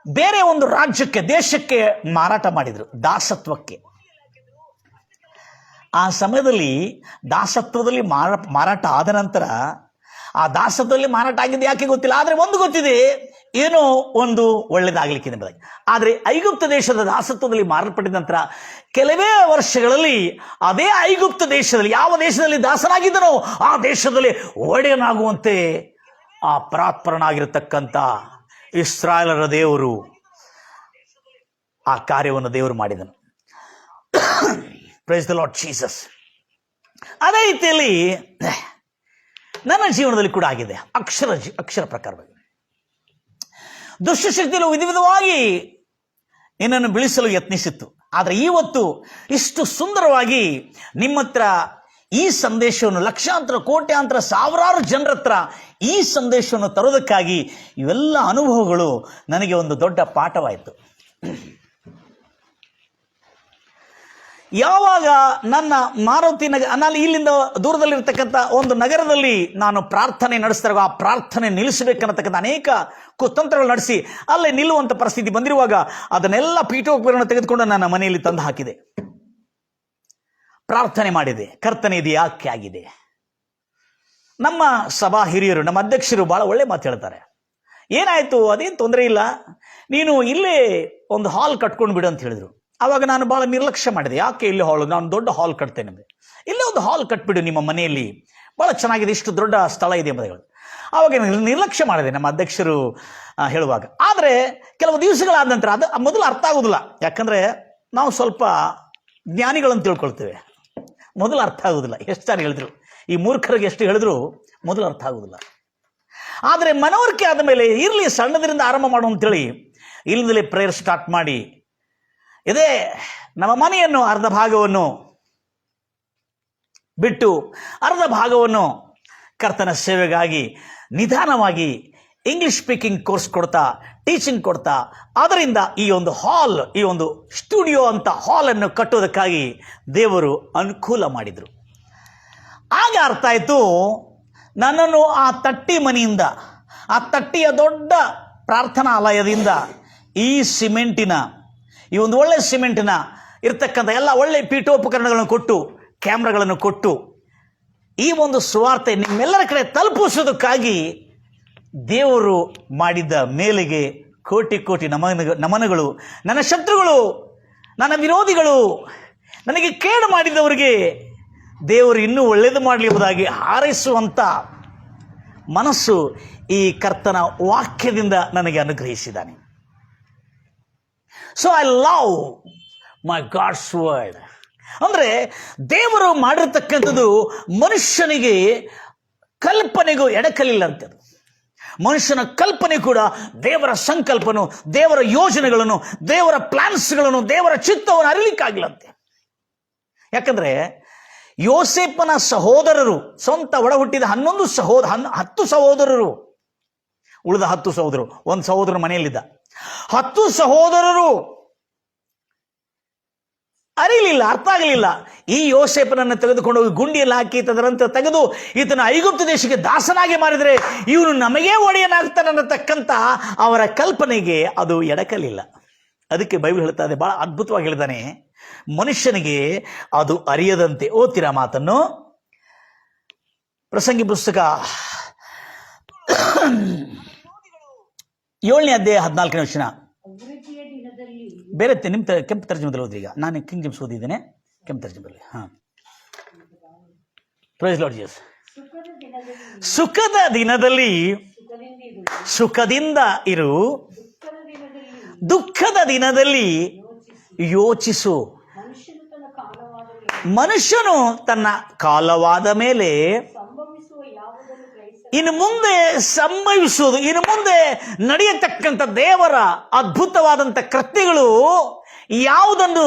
ಬೇರೆ ಒಂದು ರಾಜ್ಯಕ್ಕೆ, ದೇಶಕ್ಕೆ ಮಾರಾಟ ಮಾಡಿದರು, ದಾಸತ್ವಕ್ಕೆ. ಆ ಸಮಯದಲ್ಲಿ ದಾಸತ್ವದಲ್ಲಿ ಮಾರಾಟ ಆದ ನಂತರ ಆ ದಾಸತ್ವದಲ್ಲಿ ಮಾರಾಟ ಆಗಿದ್ದು ಯಾಕೆ ಗೊತ್ತಿಲ್ಲ. ಆದರೆ ಒಂದು ಗೊತ್ತಿದೆ, ಏನೋ ಒಂದು ಒಳ್ಳೆಯದಾಗಲಿಕ್ಕಿದೆ ಎಂಬುದಾಗಿ. ಆದರೆ ಐಗುಪ್ತ ದೇಶದ ದಾಸತ್ವದಲ್ಲಿ ಮಾರಲ್ಪಟ್ಟಿದ ನಂತರ ಕೆಲವೇ ವರ್ಷಗಳಲ್ಲಿ ಅದೇ ಐಗುಪ್ತ ದೇಶದಲ್ಲಿ, ಯಾವ ದೇಶದಲ್ಲಿ ದಾಸನಾಗಿದ್ದನೋ ಆ ದೇಶದಲ್ಲಿ ಒಡೆಯನಾಗುವಂತೆ ಆ ಪರಾತ್ಪರನಾಗಿರತಕ್ಕಂಥ ಇಸ್ರಾಯೇಲರ ದೇವರು ಆ ಕಾರ್ಯವನ್ನು ದೇವರು ಮಾಡಿದನು. Price the Lord Jesus. ಅದೇ ರೀತಿಯಲ್ಲಿ ನನ್ನ ಜೀವನದಲ್ಲಿ ಕೂಡ ಆಗಿದೆ. ಅಕ್ಷರ ಪ್ರಕಾರವಾಗಿ ದುಷ್ಟಶಕ್ತಿಗಳು ವಿಧವಾಗಿ ನಿನ್ನನ್ನು ಬೀಳಿಸಲು ಯತ್ನಿಸಿತ್ತು. ಆದರೆ ಇವತ್ತು ಇಷ್ಟು ಸುಂದರವಾಗಿ ನಿಮ್ಮ ಹತ್ರ ಈ ಸಂದೇಶವನ್ನು ಲಕ್ಷಾಂತರ ಕೋಟ್ಯಾಂತರ ಸಾವಿರಾರು ಜನರ ಹತ್ರ ಈ ಸಂದೇಶವನ್ನು ತರೋದಕ್ಕಾಗಿ ಇವೆಲ್ಲ ಅನುಭವಗಳು ನನಗೆ ಒಂದು ದೊಡ್ಡ ಪಾಠವಾಯಿತು. ಯಾವಾಗ ನನ್ನ ಮಾರುತಿ ನಾನು ಇಲ್ಲಿಂದ ದೂರದಲ್ಲಿರ್ತಕ್ಕಂಥ ಒಂದು ನಗರದಲ್ಲಿ ನಾನು ಪ್ರಾರ್ಥನೆ ನಡೆಸಿದಾಗ ಆ ಪ್ರಾರ್ಥನೆ ನಿಲ್ಲಿಸಬೇಕನ್ನತಕ್ಕಂಥ ಅನೇಕ ಕುತಂತ್ರಗಳು ನಡೆಸಿ ಅಲ್ಲೇ ನಿಲ್ಲುವಂಥ ಪರಿಸ್ಥಿತಿ ಬಂದಿರುವಾಗ ಅದನ್ನೆಲ್ಲ ಪೀಠೋಪಕರಣ ತೆಗೆದುಕೊಂಡು ನನ್ನ ಮನೆಯಲ್ಲಿ ತಂದು ಹಾಕಿದೆ. ಪ್ರಾರ್ಥನೆ ಮಾಡಿದೆ. ಕರ್ತನೆ ಇದು ಯಾಕೆ ಆಗಿದೆ? ನಮ್ಮ ಸಭಾ ಹಿರಿಯರು, ನಮ್ಮ ಅಧ್ಯಕ್ಷರು ಬಹಳ ಒಳ್ಳೆ ಮಾತು ಹೇಳ್ತಾರೆ. ಏನಾಯಿತು? ಅದೇನು ತೊಂದರೆ ಇಲ್ಲ, ನೀನು ಇಲ್ಲೇ ಒಂದು ಹಾಲ್ ಕಟ್ಕೊಂಡು ಬಿಡು ಅಂತ ಹೇಳಿದರು. ಆವಾಗ ನಾನು ಭಾಳ ನಿರ್ಲಕ್ಷ್ಯ ಮಾಡಿದೆ. ಯಾಕೆ ಇಲ್ಲಿ ಹಾಲ್? ನಾನು ದೊಡ್ಡ ಹಾಲ್ ಕಟ್ತೇನೆ, ಇಲ್ಲೇ ಒಂದು ಹಾಲ್ ಕಟ್ಬಿಡು ನಿಮ್ಮ ಮನೆಯಲ್ಲಿ, ಭಾಳ ಚೆನ್ನಾಗಿದೆ, ಇಷ್ಟು ದೊಡ್ಡ ಸ್ಥಳ ಇದೆ ಎಂಬುದು. ಆವಾಗ ನಿರ್ಲಕ್ಷ್ಯ ಮಾಡಿದೆ ನಮ್ಮ ಅಧ್ಯಕ್ಷರು ಹೇಳುವಾಗ. ಆದರೆ ಕೆಲವು ದಿವಸಗಳಾದ ನಂತರ ಅದು ಮೊದಲು ಅರ್ಥ ಆಗೋದಿಲ್ಲ. ಯಾಕಂದರೆ ನಾವು ಸ್ವಲ್ಪ ಜ್ಞಾನಿಗಳನ್ನು ತಿಳ್ಕೊಳ್ತೇವೆ. ಮೊದಲು ಅರ್ಥ ಆಗೋದಿಲ್ಲ. ಎಷ್ಟು ಸಾರಿ ಹೇಳಿದ್ರು, ಈ ಮೂರ್ಖರಿಗೆ ಎಷ್ಟು ಹೇಳಿದ್ರು ಮೊದಲು ಅರ್ಥ ಆಗೋದಿಲ್ಲ. ಆದರೆ ಮನವರಿಕೆ ಆದ ಮೇಲೆ ಇರಲಿ, ಸಣ್ಣದರಿಂದ ಆರಂಭ ಮಾಡು ಅಂತೇಳಿ ಇಲ್ಲಿಂದಲೇ ಪ್ರೇಯರ್ ಸ್ಟಾರ್ಟ್ ಮಾಡಿ ಇದೇ ನಮ್ಮ ಮನೆಯನ್ನು ಅರ್ಧ ಭಾಗವನ್ನು ಬಿಟ್ಟು ಅರ್ಧ ಭಾಗವನ್ನು ಕರ್ತನ ಸೇವೆಗಾಗಿ ನಿಧಾನವಾಗಿ ಇಂಗ್ಲಿಷ್ ಸ್ಪೀಕಿಂಗ್ ಕೋರ್ಸ್ ಕೊಡ್ತಾ, ಟೀಚಿಂಗ್ ಕೊಡ್ತಾ, ಅದರಿಂದ ಈ ಒಂದು ಹಾಲ್, ಈ ಒಂದು ಸ್ಟುಡಿಯೋ ಅಂತ ಹಾಲನ್ನು ಕಟ್ಟೋದಕ್ಕಾಗಿ ದೇವರು ಅನುಕೂಲ ಮಾಡಿದರು. ಆಗ ಅರ್ಥ ಆಯಿತು, ನನ್ನನ್ನು ಆ ತಟ್ಟಿ ಮನೆಯಿಂದ, ಆ ತಟ್ಟಿಯ ದೊಡ್ಡ ಪ್ರಾರ್ಥನಾಲಯದಿಂದ ಈ ಸಿಮೆಂಟಿನ, ಈ ಒಂದು ಒಳ್ಳೆ ಸಿಮೆಂಟಿನ ಇರ್ತಕ್ಕಂಥ ಎಲ್ಲ ಒಳ್ಳೆ ಪೀಠೋಪಕರಣಗಳನ್ನು ಕೊಟ್ಟು, ಕ್ಯಾಮ್ರಾಗಳನ್ನು ಕೊಟ್ಟು ಈ ಒಂದು ಸುವಾರ್ತೆ ನಿಮ್ಮೆಲ್ಲರ ಕಡೆ ತಲುಪಿಸೋದಕ್ಕಾಗಿ ದೇವರು ಮಾಡಿದ್ದ ಮೇಲೆಗೆ ಕೋಟಿ ಕೋಟಿ ನಮನಗಳು. ನನ್ನ ಶತ್ರುಗಳು, ನನ್ನ ವಿರೋಧಿಗಳು, ನನಗೆ ಕೇಡು ಮಾಡಿದವರಿಗೆ ದೇವರು ಇನ್ನೂ ಒಳ್ಳೆಯದು ಮಾಡಲಿ ಎಂಬುದಾಗಿ ಹಾರೈಸುವಂಥ ಮನಸ್ಸು ಈ ಕರ್ತನ ವಾಕ್ಯದಿಂದ ನನಗೆ ಅನುಗ್ರಹಿಸಿದ್ದಾನೆ. So I love my God's word. ಅಂದರೆ ದೇವರು ಮಾಡಿರ್ತಕ್ಕಂಥದ್ದು ಮನುಷ್ಯನಿಗೆ ಕಲ್ಪನೆಗೂ ಎಡಕಲಿಲ್ಲ ಅಂತದ್ದು. ಮನುಷ್ಯನ ಕಲ್ಪನೆ ಕೂಡ ದೇವರ ಸಂಕಲ್ಪನು, ದೇವರ ಯೋಜನೆಗಳನ್ನು, ದೇವರ ಪ್ಲಾನ್ಸ್ಗಳನ್ನು, ದೇವರ ಚಿತ್ತವನ್ನು ಅರಿಲಿಕ್ಕಾಗಿಲ್ಲಂತೆ. ಯಾಕಂದರೆ ಯೋಸೇಫನ ಸಹೋದರರು, ಸ್ವಂತ ಒಡ ಹುಟ್ಟಿದ 10 ಸಹೋದರರು, ಉಳಿದ 10 ಸಹೋದರರು, ಒಂದು ಸಹೋದರ ಮನೆಯಲ್ಲಿದ್ದ 10 ಸಹೋದರರು ಅರಿಲಿಲ್ಲ, ಅರ್ಥ ಆಗಲಿಲ್ಲ. ಈ ಯೋಸೇಫನನ್ನು ತೆಗೆದುಕೊಂಡು ಹೋಗಿ ಗುಂಡಿಯಲ್ಲಿ ಹಾಕಿ ತದರಂತೆ ತೆಗೆದು ಈತನ ಐಗುಪ್ತ ದೇಶಕ್ಕೆ ದಾಸನಾಗಿ ಮಾಡಿದರೆ ಇವನು ನಮಗೇ ಒಡೆಯನಾಗ್ತಾನೆ ಅನ್ನತಕ್ಕಂಥ ಅವರ ಕಲ್ಪನೆಗೆ ಅದು ಎಡಕಲಿಲ್ಲ. ಅದಕ್ಕೆ ಬೈಬಲ್ ಹೇಳ್ತಾ ಇದೆ, ಬಹಳ ಅದ್ಭುತವಾಗಿ ಹೇಳಿದಾನೆ, ಮನುಷ್ಯನಿಗೆ ಅದು ಅರಿಯದಂತೆ. ಓದ್ತೀರಾ ಮಾತನ್ನು? ಪ್ರಸಂಗಿ ಪುಸ್ತಕ 7ನೇ ಅಧ್ಯಾಯ 14ನೇ ವಚನ. ಬೇರೆ ನಿಮ್ಮ ಕೆಂಪು ತರ್ಜುಮದಲ್ಲಿ ಓದ್ರಿ. ಈಗ ನಾನು ಕಿಂಗ್ ಜೇಮ್ಸ್ ಓದಿದ್ದೇನೆ, ಕೆಂಪು ತರ್ಜುಮದಲ್ಲಿ. Price Lord Jesus. ಸುಖದ ದಿನದಲ್ಲಿ ಸುಖದಿಂದ ಇರು, ದುಃಖದ ದಿನದಲ್ಲಿ ಯೋಚಿಸು. ಮನುಷ್ಯನು ತನ್ನ ಕಾಲವಾದ ಮೇಲೆ ಇನ್ನು ಮುಂದೆ ಸಂಭವಿಸುವುದು, ಇನ್ನು ಮುಂದೆ ನಡೆಯತಕ್ಕಂಥ ದೇವರ ಅದ್ಭುತವಾದಂಥ ಕೃತ್ಯಗಳು ಯಾವುದನ್ನು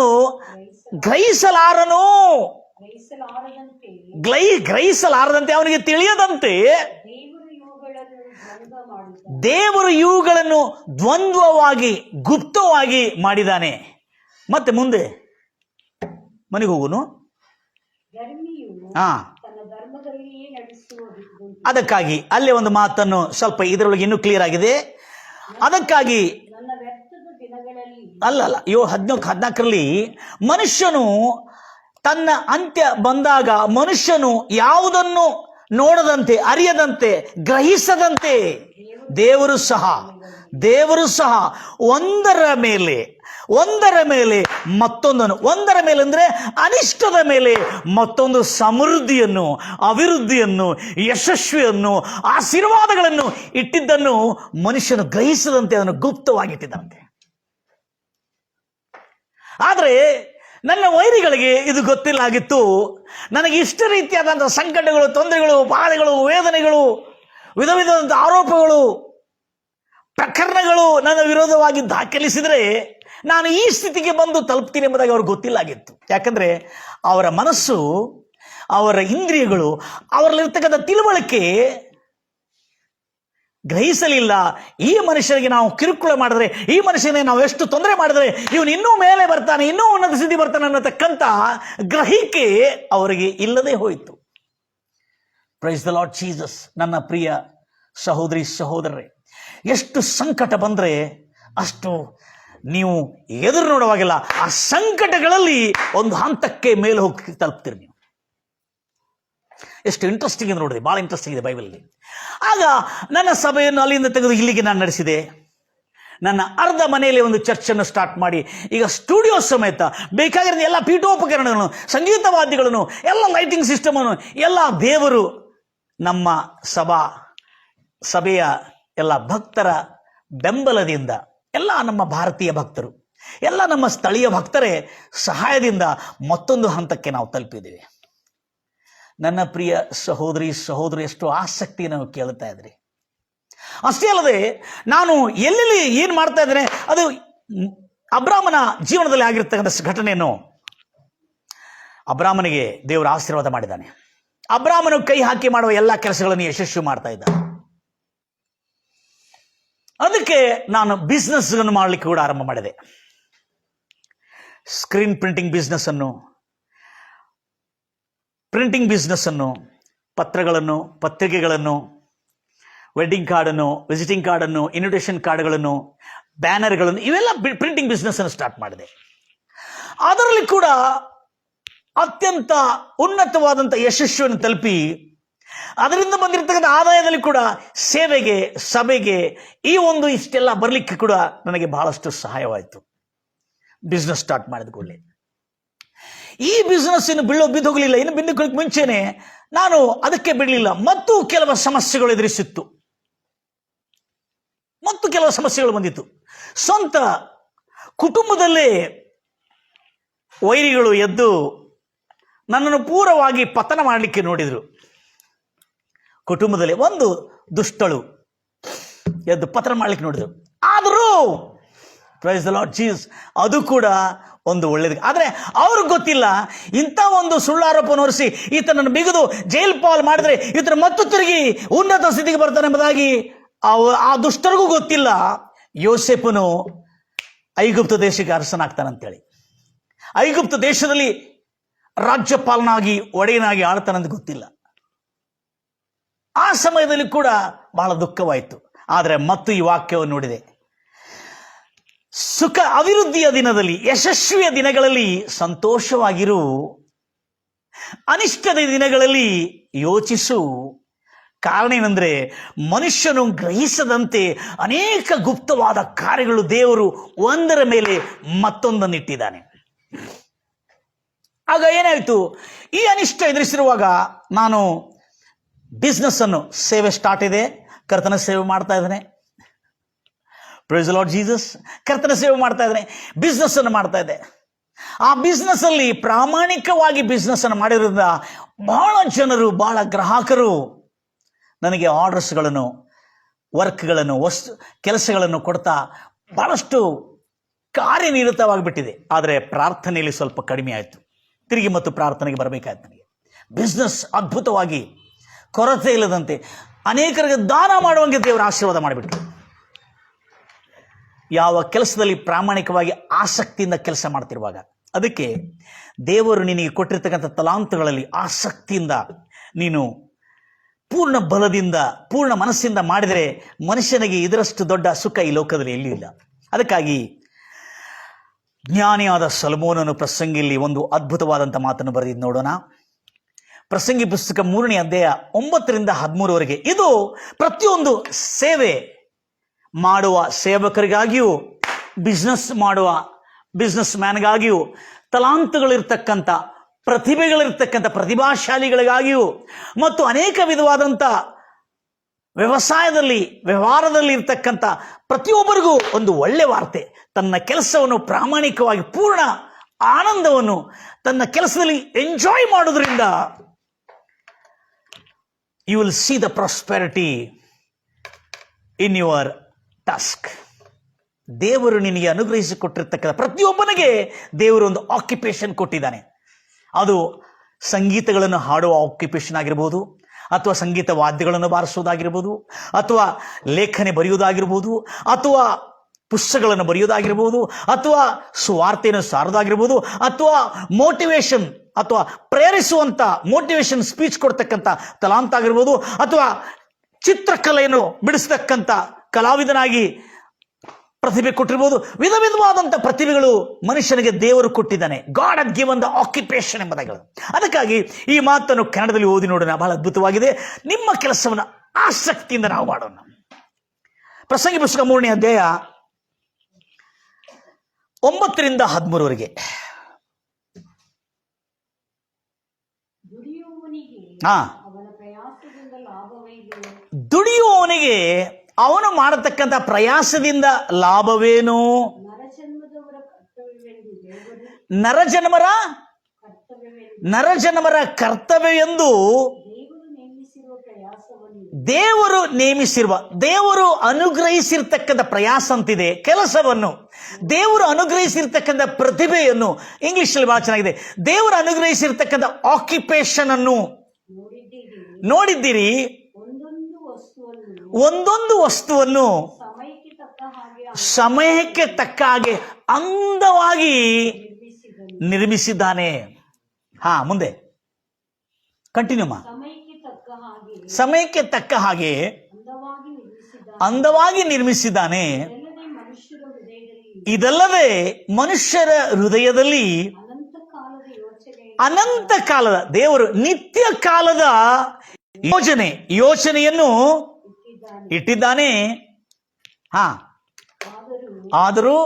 ಗ್ರಹಿಸಲಾರನೋ, ಗ್ರಹಿಸಲಾರದಂತೆ, ಅವನಿಗೆ ತಿಳಿಯದಂತೆ ದೇವರು ಇವುಗಳನ್ನು ದ್ವಂದ್ವವಾಗಿ, ಗುಪ್ತವಾಗಿ ಮಾಡಿದ್ದಾನೆ. ಮತ್ತೆ ಮುಂದೆ ಮನೆಗೆ ಹೋಗುನು. ಅದಕ್ಕಾಗಿ ಅಲ್ಲೇ ಒಂದು ಮಾತನ್ನು ಸ್ವಲ್ಪ ಇದರೊಳಗೆ ಇನ್ನೂ ಕ್ಲಿಯರ್ ಆಗಿದೆ. ಅದಕ್ಕಾಗಿ ಅಲ್ಲ 14ರಲ್ಲಿ ಮನುಷ್ಯನು ತನ್ನ ಅಂತ್ಯ ಬಂದಾಗ ಮನುಷ್ಯನು ಯಾವುದನ್ನು ನೋಡದಂತೆ, ಅರಿಯದಂತೆ, ಗ್ರಹಿಸದಂತೆ ದೇವರು ಸಹ ಒಂದರ ಮೇಲೆ ಮತ್ತೊಂದನ್ನು, ಒಂದರ ಮೇಲೆ ಅಂದರೆ ಅನಿಷ್ಟದ ಮೇಲೆ ಮತ್ತೊಂದು ಸಮೃದ್ಧಿಯನ್ನು, ಅಭಿವೃದ್ಧಿಯನ್ನು, ಯಶಸ್ವಿಯನ್ನು, ಆಶೀರ್ವಾದಗಳನ್ನು ಇಟ್ಟಿದ್ದನ್ನು ಮನುಷ್ಯನು ಗ್ರಹಿಸದಂತೆ ಅದನ್ನು ಗುಪ್ತವಾಗಿಟ್ಟಿದ್ದಂತೆ. ಆದರೆ ನನ್ನ ವೈರಿಗಳಿಗೆ ಇದು ಗೊತ್ತಿಲ್ಲ ಆಗಿತ್ತು. ನನಗೆ ಇಷ್ಟ ರೀತಿಯಾದಂಥ ಸಂಕಟಗಳು, ತೊಂದರೆಗಳು, ಬಾಧೆಗಳು, ವೇದನೆಗಳು, ವಿಧ ವಿಧವಾದಂಥ ಆರೋಪಗಳು, ಪ್ರಕರಣಗಳು ನನ್ನ ವಿರೋಧವಾಗಿ ದಾಖಲಿಸಿದರೆ ನಾನು ಈ ಸ್ಥಿತಿಗೆ ಬಂದು ತಲುಪ್ತೀನಿ ಎಂಬುದಾಗಿ ಅವ್ರಿಗೆ ಗೊತ್ತಿಲ್ಲಾಗಿತ್ತು. ಯಾಕಂದ್ರೆ ಅವರ ಮನಸ್ಸು, ಅವರ ಇಂದ್ರಿಯಗಳು, ಅವರಲ್ಲಿರ್ತಕ್ಕಂಥ ತಿಳುವಳಿಕೆ ಗ್ರಹಿಸಲಿಲ್ಲ. ಈ ಮನುಷ್ಯರಿಗೆ ನಾವು ಕಿರುಕುಳ ಮಾಡಿದ್ರೆ, ಈ ಮನುಷ್ಯನಿಗೆ ನಾವು ಎಷ್ಟು ತೊಂದರೆ ಮಾಡಿದ್ರೆ ಇವನು ಇನ್ನೂ ಮೇಲೆ ಬರ್ತಾನೆ, ಇನ್ನೂ ಉನ್ನತ ಸ್ಥಿತಿ ಬರ್ತಾನೆ ಅನ್ನತಕ್ಕಂಥ ಗ್ರಹಿಕೆ ಅವರಿಗೆ ಇಲ್ಲದೆ ಹೋಯಿತು. Price the Lord Jesus. ನನ್ನ ಪ್ರಿಯ ಸಹೋದರಿ ಸಹೋದರರೇ, ಎಷ್ಟು ಸಂಕಟ ಬಂದರೆ ಅಷ್ಟು ನೀವು ಎದುರು ನೋಡುವಾಗಿಲ್ಲ, ಆ ಸಂಕಟಗಳಲ್ಲಿ ಒಂದು ಹಂತಕ್ಕೆ ಮೇಲೆ ಹೋಗಿ ತಲುಪ್ತೀರಿ ನೀವು. ಎಷ್ಟು ಇಂಟ್ರೆಸ್ಟಿಂಗ್ ಅಂತ ನೋಡಿದೆ, ಭಾಳ ಇಂಟ್ರೆಸ್ಟಿಂಗ್ ಇದೆ ಬೈಬಲಲ್ಲಿ. ಆಗ ನನ್ನ ಸಭೆಯನ್ನು ಅಲ್ಲಿಂದ ತೆಗೆದು ಇಲ್ಲಿಗೆ ನಾನು ನಡೆಸಿದೆ. ನನ್ನ ಅರ್ಧ ಮನೆಯಲ್ಲಿ ಒಂದು ಚರ್ಚನ್ನು ಸ್ಟಾರ್ಟ್ ಮಾಡಿ ಈಗ ಸ್ಟುಡಿಯೋ ಸಮೇತ ಬೇಕಾಗಿರೋ ಎಲ್ಲ ಪೀಠೋಪಕರಣಗಳನ್ನು, ಸಂಗೀತ ವಾದ್ಯಗಳನ್ನು, ಎಲ್ಲ ಲೈಟಿಂಗ್ ಸಿಸ್ಟಮನ್ನು, ಎಲ್ಲ ದೇವರು ನಮ್ಮ ಸಭೆಯ ಎಲ್ಲ ಭಕ್ತರ ಬೆಂಬಲದಿಂದ, ಎಲ್ಲ ನಮ್ಮ ಭಾರತೀಯ ಭಕ್ತರು, ಎಲ್ಲ ನಮ್ಮ ಸ್ಥಳೀಯ ಭಕ್ತರೇ ಸಹಾಯದಿಂದ ಮತ್ತೊಂದು ಹಂತಕ್ಕೆ ನಾವು ತಲುಪಿದ್ದೇವೆ. ನನ್ನ ಪ್ರಿಯ ಸಹೋದರಿ ಸಹೋದರಿ, ಎಷ್ಟು ಆಸಕ್ತಿ ನಾವು ಕೇಳ್ತಾ ಇದ್ರಿ. ಅಷ್ಟೇ ಅಲ್ಲದೆ ನಾನು ಎಲ್ಲೆಲ್ಲಿ ಏನು ಮಾಡ್ತಾ ಇದ್ದೇನೆ, ಅದು ಅಬ್ರಾಮನ ಜೀವನದಲ್ಲಿ ಆಗಿರ್ತಕ್ಕಂಥ ಘಟನೆಯನ್ನು ಅಬ್ರಾಮನಿಗೆ ದೇವರ ಆಶೀರ್ವಾದ ಮಾಡಿದ್ದಾನೆ. ಅಬ್ರಾಮನು ಕೈ ಹಾಕಿ ಮಾಡುವ ಎಲ್ಲ ಕೆಲಸಗಳನ್ನು ಯಶಸ್ವಿ ಮಾಡ್ತಾ ಇದ್ದ. ಅದಕ್ಕೆ ನಾನು ಬಿಸ್ನೆಸ್ ಅನ್ನು ಮಾಡಲಿಕ್ಕೆ ಕೂಡ ಆರಂಭ ಮಾಡಿದೆ. ಸ್ಕ್ರೀನ್ ಪ್ರಿಂಟಿಂಗ್ ಬಿಸ್ನೆಸ್ ಅನ್ನು, ಪತ್ರಗಳನ್ನು, ಪತ್ರಿಕೆಗಳನ್ನು, ವೆಡ್ಡಿಂಗ್ ಕಾರ್ಡನ್ನು, ವಿಸಿಟಿಂಗ್ ಕಾರ್ಡನ್ನು, ಇನ್ವಿಟೇಷನ್ ಕಾರ್ಡ್ಗಳನ್ನು, ಬ್ಯಾನರ್ಗಳನ್ನು, ಇವೆಲ್ಲ ಪ್ರಿಂಟಿಂಗ್ ಬಿಸ್ನೆಸ್ ಅನ್ನು ಸ್ಟಾರ್ಟ್ ಮಾಡಿದೆ. ಅದರಲ್ಲಿ ಕೂಡ ಅತ್ಯಂತ ಉನ್ನತವಾದಂಥ ಯಶಸ್ವಿಯನ್ನು ತಲುಪಿ ಅದರಿಂದ ಬಂದಿರತಕ್ಕಂಥ ಆದಾಯದಲ್ಲಿ ಕೂಡ ಸೇವೆಗೆ, ಸಭೆಗೆ ಈ ಒಂದು ಇಷ್ಟೆಲ್ಲ ಬರಲಿಕ್ಕೆ ಕೂಡ ನನಗೆ ಬಹಳಷ್ಟು ಸಹಾಯವಾಯಿತು. ಬಿಸ್ನೆಸ್ ಸ್ಟಾರ್ಟ್ ಮಾಡಿದ ಕೂಡಲೇ ಈ ಬಿಸ್ನೆಸ್ ಇನ್ನು ಬಿದ್ದೋಗಲಿಲ್ಲ. ಇನ್ನು ಬಿದ್ದೋಗಲಿಕ್ಕೆ ಮುಂಚೆನೆ ನಾನು ಅದಕ್ಕೆ ಬಿಡಲಿಲ್ಲ. ಮತ್ತು ಕೆಲವು ಸಮಸ್ಯೆಗಳು ಎದುರಿಸಿತ್ತು, ಮತ್ತು ಕೆಲವು ಸಮಸ್ಯೆಗಳು ಬಂದಿತ್ತು. ಸ್ವಂತ ಕುಟುಂಬದಲ್ಲೇ ವೈರಿಗಳು ಎದ್ದು ನನ್ನನ್ನು ಪೂರ್ವವಾಗಿ ಪತನ ಮಾಡಲಿಕ್ಕೆ ನೋಡಿದರು. ಕುಟುಂಬದಲ್ಲಿ ಒಂದು ದುಷ್ಟಳು ಎದ್ದು ಪತನ ಮಾಡಲಿಕ್ಕೆ ನೋಡಿದರು. ಆದರೂ ಪ್ರೈಸ್ ದ ಲಾರ್ಡ್ ಜೀಸಸ್, ಅದು ಕೂಡ ಒಂದು ಒಳ್ಳೆಯದು. ಆದರೆ ಅವ್ರಿಗೆ ಗೊತ್ತಿಲ್ಲ, ಇಂಥ ಒಂದು ಸುಳ್ಳಾರೋಪವನ್ನು ಹೊರಿಸಿ ಈತನನ್ನು ಬಿಗಿದು ಜೈಲ್ ಪಾಲ್ ಮಾಡಿದ್ರೆ ಈತನ ಮತ್ತು ತಿರುಗಿ ಉನ್ನತ ಸ್ಥಿತಿಗೆ ಬರ್ತಾನೆ ಎಂಬುದಾಗಿ ಆ ದುಷ್ಟರಿಗೂ ಗೊತ್ತಿಲ್ಲ ಯೋಸೇಫನು ಐಗುಪ್ತ ದೇಶಕ್ಕೆ ಅರಸನಾಗ್ತಾನಂತೇಳಿ. ಐಗುಪ್ತ ದೇಶದಲ್ಲಿ ರಾಜ್ಯಪಾಲನಾಗಿ, ಒಡೆಯನಾಗಿ ಆಳ್ತಾನಂತ ಗೊತ್ತಿಲ್ಲ. ಆ ಸಮಯದಲ್ಲಿ ಕೂಡ ಬಹಳ ದುಃಖವಾಯಿತು. ಆದರೆ ಮತ್ತು ಈ ವಾಕ್ಯವನ್ನು ನೋಡಿದೆ, ಸುಖ ಅಭಿವೃದ್ಧಿಯ ದಿನದಲ್ಲಿ, ಯಶಸ್ವಿಯ ದಿನಗಳಲ್ಲಿ ಸಂತೋಷವಾಗಿರು, ಅನಿಷ್ಟದ ದಿನಗಳಲ್ಲಿ ಯೋಚಿಸು. ಕಾರಣ ಏನಂದ್ರೆ, ಮನುಷ್ಯನು ಗ್ರಹಿಸದಂತೆ ಅನೇಕ ಗುಪ್ತವಾದ ಕಾರ್ಯಗಳು ದೇವರು ಒಂದರ ಮೇಲೆ ಮತ್ತೊಂದನ್ನಿಟ್ಟಿದ್ದಾನೆ. ಆಗ ಏನಾಯಿತು, ಈ ಅನಿಷ್ಟ ಎದುರಿಸಿರುವಾಗ ನಾನು ಬಿಸ್ನೆಸ್ ಅನ್ನು, ಸೇವೆ ಸ್ಟಾರ್ಟ್ ಇದೆ, ಕರ್ತನ ಸೇವೆ ಮಾಡ್ತಾ ಇದ್ದೇನೆ. Price the Lord Jesus. ಕರ್ತನ ಸೇವೆ ಮಾಡ್ತಾ ಇದ್ದೇನೆ, ಬಿಸ್ನೆಸ್ ಅನ್ನು ಮಾಡ್ತಾ ಇದ್ದೆ. ಆ ಬಿಸ್ನೆಸ್ ಅಲ್ಲಿ ಪ್ರಾಮಾಣಿಕವಾಗಿ ಬಿಸ್ನೆಸ್ ಅನ್ನು ಮಾಡಿರೋದ್ರಿಂದ ಬಹಳ ಜನರು, ಬಹಳ ಗ್ರಾಹಕರು ನನಗೆ ಆರ್ಡರ್ಸ್ಗಳನ್ನು, ವರ್ಕ್ಗಳನ್ನು, ಕೆಲಸಗಳನ್ನು ಕೊಡ್ತಾ ಬಹಳಷ್ಟು ಕಾರ್ಯನಿರತವಾಗಿಬಿಟ್ಟಿದೆ. ಆದರೆ ಪ್ರಾರ್ಥನೆಯಲ್ಲಿ ಸ್ವಲ್ಪ ಕಡಿಮೆ ಆಯಿತು. ತಿರುಗಿ ಮತ್ತು ಪ್ರಾರ್ಥನೆಗೆ ಬರಬೇಕಾಯ್ತು ನನಗೆ. ಬಿಸ್ನೆಸ್ ಅದ್ಭುತವಾಗಿ, ಕೊರತೆ ಇಲ್ಲದಂತೆ ಅನೇಕರಿಗೆ ದಾನ ಮಾಡುವಂಗೆ ದೇವರ ಆಶೀರ್ವಾದ ಮಾಡಿಬಿಟ್ರು. ಯಾವ ಕೆಲಸದಲ್ಲಿ ಪ್ರಾಮಾಣಿಕವಾಗಿ ಆಸಕ್ತಿಯಿಂದ ಕೆಲಸ ಮಾಡ್ತಿರುವಾಗ, ಅದಕ್ಕೆ ದೇವರು ನಿನಗೆ ಕೊಟ್ಟಿರ್ತಕ್ಕಂಥ ತಲಾಂತಗಳಲ್ಲಿ ಆಸಕ್ತಿಯಿಂದ ನೀನು ಪೂರ್ಣ ಬಲದಿಂದ, ಪೂರ್ಣ ಮನಸ್ಸಿಂದ ಮಾಡಿದರೆ ಮನುಷ್ಯನಿಗೆ ಇದರಷ್ಟು ದೊಡ್ಡ ಸುಖ ಈ ಲೋಕದಲ್ಲಿ ಎಲ್ಲಿಯೂ ಇಲ್ಲ. ಅದಕ್ಕಾಗಿ ಜ್ಞಾನಿಯಾದ ಸೊಲೊಮೋನನು ಪ್ರಸಂಗಿಯಲ್ಲಿ ಒಂದು ಅದ್ಭುತವಾದಂಥ ಮಾತನ್ನು ಬರೆದಿದ್ದು ನೋಡೋಣ. ಪ್ರಸಂಗಿ ಪುಸ್ತಕ 3ನೇ ಅಧ್ಯಾಯ 9-13. ಇದು ಪ್ರತಿಯೊಂದು ಸೇವೆ ಮಾಡುವ ಸೇವಕರಿಗಾಗಿಯೂ, ಬಿಸ್ನೆಸ್ ಮಾಡುವ ಬಿಸ್ನೆಸ್ ಮ್ಯಾನ್ಗಾಗಿಯೂ, ತಲಾಂತುಗಳಿರ್ತಕ್ಕಂಥ, ಪ್ರತಿಭೆಗಳಿರ್ತಕ್ಕಂಥ ಪ್ರತಿಭಾಶಾಲಿಗಳಿಗಾಗಿಯೂ, ಮತ್ತು ಅನೇಕ ವಿಧವಾದಂಥ ವ್ಯವಹಾರದಲ್ಲಿ ಇರ್ತಕ್ಕಂಥ ಪ್ರತಿಯೊಬ್ಬರಿಗೂ ಒಂದು ಒಳ್ಳೆ ವಾರ್ತೆ. ತನ್ನ ಕೆಲಸವನ್ನು ಪ್ರಾಮಾಣಿಕವಾಗಿ, ಪೂರ್ಣ ಆನಂದವನ್ನು ತನ್ನ ಕೆಲಸದಲ್ಲಿ ಎಂಜಾಯ್ ಮಾಡೋದ್ರಿಂದ you will see the prosperity in your task. ದೇವರು ನಿನಗೆ ಅನುಗ್ರಹಿಸಿಕೊಟ್ಟಿರ್ತಕ್ಕಂಥ ಪ್ರತಿಯೊಬ್ಬನಿಗೆ ದೇವರು ಒಂದು ಆಕ್ಯುಪೇಷನ್ ಕೊಟ್ಟಿದ್ದಾನೆ. ಅದು ಸಂಗೀತಗಳನ್ನು ಹಾಡುವ ಆಕ್ಯುಪೇಷನ್ ಆಗಿರ್ಬೋದು, ಅಥವಾ ಸಂಗೀತ ವಾದ್ಯಗಳನ್ನು ಬಾರಿಸೋದಾಗಿರ್ಬೋದು, ಅಥವಾ ಲೇಖನೆ ಬರೆಯುವುದಾಗಿರ್ಬೋದು, ಅಥವಾ ಪುಸ್ತಕಗಳನ್ನು ಬರೆಯೋದಾಗಿರ್ಬೋದು, ಅಥವಾ ಸುವಾರ್ತೆಯನ್ನು ಸಾರೋದಾಗಿರ್ಬೋದು, ಅಥವಾ ಮೋಟಿವೇಶನ್ ಅಥವಾ ಪ್ರೇರಿಸುವಂಥ ಮೋಟಿವೇಶನ್ ಸ್ಪೀಚ್ ಕೊಡ್ತಕ್ಕಂಥ ತಲಾಂತ ಆಗಿರ್ಬೋದು, ಅಥವಾ ಚಿತ್ರಕಲೆಯನ್ನು ಬಿಡಿಸ್ತಕ್ಕಂಥ ಕಲಾವಿದನಾಗಿ ಪ್ರತಿಭೆ ಕೊಟ್ಟಿರ್ಬೋದು. ವಿಧ ವಿಧವಾದಂಥ ಪ್ರತಿಭೆಗಳು ಮನುಷ್ಯನಿಗೆ ದೇವರು ಕೊಟ್ಟಿದ್ದಾನೆ. God has given the occupation ಎಂಬುದಾಗಿ. ಅದಕ್ಕಾಗಿ ಈ ಮಾತನ್ನು ಕನ್ನಡದಲ್ಲಿ ಓದಿ ನೋಡೋಣ, ಬಹಳ ಅದ್ಭುತವಾಗಿದೆ. ನಿಮ್ಮ ಕೆಲಸವನ್ನು ಆಸಕ್ತಿಯಿಂದ ನಾವು ಮಾಡೋಣ. ಪ್ರಸಂಗಿ ಪುಸ್ತಕ 3ನೇ ಅಧ್ಯಾಯ 9ರಿಂದ 13ವರೆಗೆ. ದುಡಿಯುವವನಿಗೆ ಅವನು ಮಾಡತಕ್ಕಂಥ ಪ್ರಯಾಸದಿಂದ ಲಾಭವೇನು? ನರಜನ್ಮರ ಕರ್ತವ್ಯವೆಂದು ದೇವರು ಅನುಗ್ರಹಿಸಿರ್ತಕ್ಕಂಥ ಪ್ರಯಾಸ ಅಂತಿದೆ, ಕೆಲಸವನ್ನು, ದೇವರು ಅನುಗ್ರಹಿಸಿರ್ತಕ್ಕಂಥ ಪ್ರತಿಭೆಯನ್ನು, ಇಂಗ್ಲಿಷಲ್ಲಿ ಬಹಳ ಚೆನ್ನಾಗಿದೆ, ದೇವರು ಅನುಗ್ರಹಿಸಿರ್ತಕ್ಕಂಥ ಆಕ್ಯುಪೇಷನ್ ಅನ್ನು ನೋಡಿದ್ದೀರಿ. ಒಂದೊಂದು ವಸ್ತುವನ್ನು ಸಮಯಕ್ಕೆ ತಕ್ಕ ಹಾಗೆ ಅಂದವಾಗಿ ನಿರ್ಮಿಸಿದ್ದಾನೆ. ಮುಂದೆ ಕಂಟಿನ್ಯೂ ಮಾ. ಸಮಯಕ್ಕೆ ತಕ್ಕ ಹಾಗೆ ಅಂದವಾಗಿ ನಿರ್ಮಿಸಿದ್ದಾನೆ. ಇದಲ್ಲದೆ ಮನುಷ್ಯರ ಹೃದಯದಲ್ಲಿ ಅನಂತ ಕಾಲದ ದೇವರು ನಿತ್ಯ ಕಾಲದ ಯೋಚನೆಯನ್ನು ಇಟ್ಟಿದ್ದಾನೆ. ಆದರೂ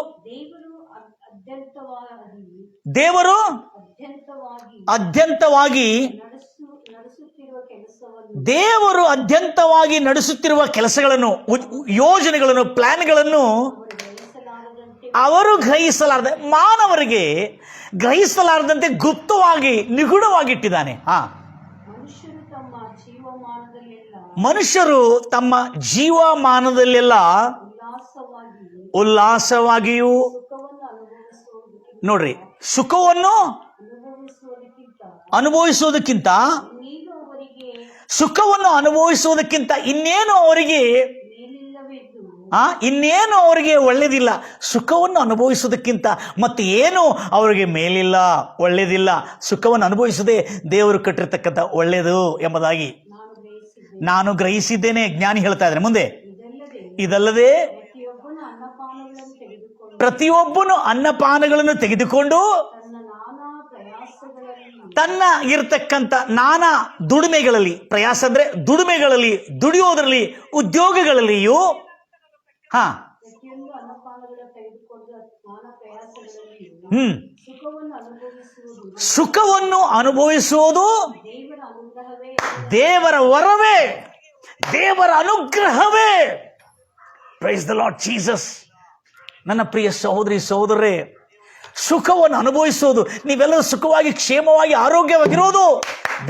ದೇವರು ಅತ್ಯಂತವಾಗಿ ನಡೆಸುತ್ತಿರುವ ಕೆಲಸಗಳನ್ನು, ಯೋಜನೆಗಳನ್ನು, ಪ್ಲಾನ್ಗಳನ್ನು ಅವರು ಗ್ರಹಿಸಲಾರದೆ, ಮಾನವರಿಗೆ ಗ್ರಹಿಸಲಾರದಂತೆ ಗುಪ್ತವಾಗಿ ನಿಗೂಢವಾಗಿಟ್ಟಿದ್ದಾನೆ. ಮನುಷ್ಯರು ತಮ್ಮ ಜೀವಮಾನದಲ್ಲೆಲ್ಲ ಉಲ್ಲಾಸವಾಗಿಯೂ, ನೋಡ್ರಿ, ಸುಖವನ್ನು ಅನುಭವಿಸುವುದಕ್ಕಿಂತ ಇನ್ನೇನು ಅವರಿಗೆ ಒಳ್ಳೆಯದಿಲ್ಲ. ಸುಖವನ್ನು ಅನುಭವಿಸುವುದಕ್ಕಿಂತ ಮತ್ತೆ ಏನು ಅವರಿಗೆ ಮೇಲಿಲ್ಲ, ಒಳ್ಳೆಯದಿಲ್ಲ. ಸುಖವನ್ನು ಅನುಭವಿಸದೆ ದೇವರು ಕಟ್ಟಿರ್ತಕ್ಕಂಥ ಒಳ್ಳೆಯದು ಎಂಬುದಾಗಿ ನಾನು ಗ್ರಹಿಸಿದ್ದೇನೆ. ಜ್ಞಾನಿ ಹೇಳ್ತಾ ಇದ್ದಾರೆ ಮುಂದೆ. ಇದಲ್ಲದೆ ಪ್ರತಿಯೊಬ್ಬನು ಅನ್ನಪಾನಗಳನ್ನು ತೆಗೆದುಕೊಂಡು ತನ್ನ ಇರತಕ್ಕಂಥ ನಾನಾ ದುಡಿಮೆಗಳಲ್ಲಿ, ಪ್ರಯಾಸ ಅಂದ್ರೆ ದುಡಿಮೆಗಳಲ್ಲಿ, ದುಡಿಯೋದ್ರಲ್ಲಿ, ಉದ್ಯೋಗಗಳಲ್ಲಿಯೂ ಸುಖವನ್ನು ಅನುಭವಿಸುವುದು ದೇವರ ವರವೇ, ದೇವರ ಅನುಗ್ರಹವೇ. Praise the Lord Jesus. ನನ್ನ ಪ್ರಿಯ ಸಹೋದರಿ ಸಹೋದರರೇ, ಸುಖವನ್ನು ಅನುಭವಿಸುವುದು, ನೀವೆಲ್ಲರೂ ಸುಖವಾಗಿ ಕ್ಷೇಮವಾಗಿ ಆರೋಗ್ಯವಾಗಿರೋದು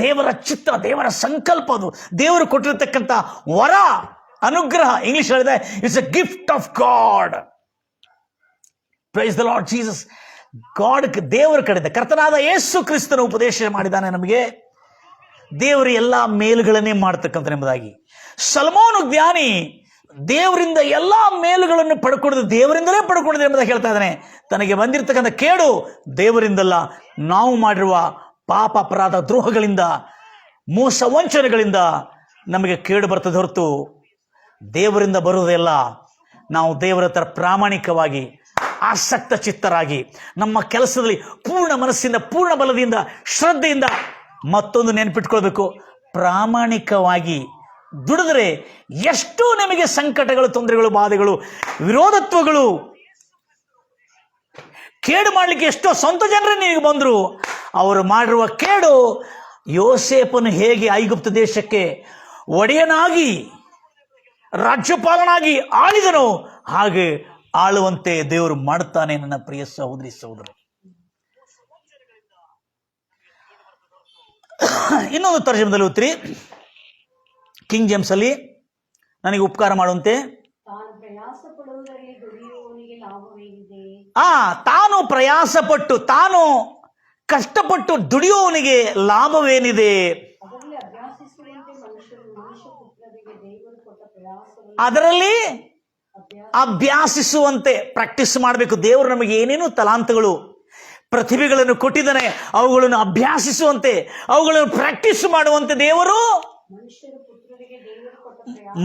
ದೇವರ ಚಿತ್ರ, ದೇವರ ಸಂಕಲ್ಪ. ಅದು ದೇವರು ಕೊಟ್ಟಿರತಕ್ಕಂಥ ವರ, ಅನುಗ್ರಹ. ಇಂಗ್ಲಿಷ್ ಹೇಳಿದೆ it's A gift of god. Price the Lord Jesus. God, ದೇವರ ಕಡೆಯಿಂದ ಕರ್ತನಾದ ಯೇಸು ಕ್ರಿಸ್ತನ ಉಪದೇಶ ಮಾಡಿದ್ದಾನೆ ನಮಗೆ. ದೇವರು ಎಲ್ಲ ಮೇಲುಗಳನ್ನೇ ಮಾಡ್ತಕ್ಕಂಥ ಎಂಬುದಾಗಿ. ಸಲ್ಮೋನು ಜ್ಞಾನಿ ದೇವರಿಂದ ಎಲ್ಲ ಮೇಲುಗಳನ್ನು ಪಡ್ಕೊಡೋದು ದೇವರಿಂದಲೇ ಪಡ್ಕೊಡೋದು ಎಂಬುದಾಗಿ ಹೇಳ್ತಾ ಇದ್ದಾನೆ. ತನಗೆ ಬಂದಿರತಕ್ಕಂಥ ಕೇಡು ದೇವರಿಂದಲ್ಲ, ನಾವು ಮಾಡಿರುವ ಪಾಪ, ಅಪರಾಧ, ದ್ರೋಹಗಳಿಂದ, ಮೋಸ ವಂಚನೆಗಳಿಂದ ನಮಗೆ ಕೇಡು ಬರ್ತದೆ ಹೊರತು ದೇವರಿಂದ ಬರುವುದೆಲ್ಲ. ನಾವು ದೇವರ ಹತ್ರ ಪ್ರಾಮಾಣಿಕವಾಗಿ, ಆಸಕ್ತ ಚಿತ್ತರಾಗಿ, ನಮ್ಮ ಕೆಲಸದಲ್ಲಿ ಪೂರ್ಣ ಮನಸ್ಸಿಂದ, ಪೂರ್ಣ ಬಲದಿಂದ, ಶ್ರದ್ಧೆಯಿಂದ, ಮತ್ತೊಂದು ನೆನಪಿಟ್ಕೊಳ್ಬೇಕು, ಪ್ರಾಮಾಣಿಕವಾಗಿ ದುಡಿದ್ರೆ ಎಷ್ಟು ನಿಮಗೆ ಸಂಕಟಗಳು, ತೊಂದರೆಗಳು, ಬಾಧೆಗಳು, ವಿರೋಧತ್ವಗಳು, ಕೇಡು ಮಾಡಲಿಕ್ಕೆ ಎಷ್ಟೋ ಸ್ವಂತ ಜನರೇ ನಿಮಗೆ ಬಂದರು. ಅವರು ಮಾಡಿರುವ ಕೇಡು ಯೋಸೇಫನು ಹೇಗೆ ಐಗುಪ್ತ ದೇಶಕ್ಕೆ ಒಡೆಯನಾಗಿ, ರಾಜ್ಯಪಾಲನಾಗಿ ಆಳಿದನೋ ಹಾಗೆ ಆಳುವಂತೆ ದೇವರು ಮಾಡುತ್ತಾನೆ. ನನ್ನ ಪ್ರಿಯ ಸಹೋದರಿ ಸಹೋದರ, ಇನ್ನೊಂದು ತರ್ಜಮದಲ್ಲಿ ಓದ್ತೀರಿ, ಕಿಂಗ್ ಜೇಮ್ಸ್ ಅಲ್ಲಿ, ನನಗೆ ಉಪಕಾರ ಮಾಡುವಂತೆ ಲಾಭವೇನಿದೆ? ತಾನು ಪ್ರಯಾಸಪಟ್ಟು ತಾನು ಕಷ್ಟಪಟ್ಟು ದುಡಿಯುವವನಿಗೆ ಲಾಭವೇನಿದೆ? ಅದರಲ್ಲಿ ಅಭ್ಯಾಸಿಸುವಂತೆ ಮನುಷ್ಯಪುತ್ರರಿಗೆ ದೇವರು ಕೊಟ್ಟ ಪ್ರಯಾಸವನ್ನು ಅದರಲ್ಲಿ ಅಭ್ಯಾಸಿಸುವಂತೆ ಪ್ರಾಕ್ಟೀಸ್ ಮಾಡಬೇಕು. ದೇವರು ನಮಗೆ ಏನೇನು ತಲಾಂತಗಳು ಪ್ರತಿಭೆಗಳನ್ನು ಕೊಟ್ಟಿದ್ದಾನೆ, ಅವುಗಳನ್ನು ಅಭ್ಯಾಸಿಸುವಂತೆ, ಅವುಗಳನ್ನು ಪ್ರಾಕ್ಟೀಸ್ ಮಾಡುವಂತೆ ದೇವರು ಮನುಷ್ಯರ ಪುತ್ರರಿಗೆ ದೇವರು ಕೊಟ್ಟ ಪ್ರಯಾಸ.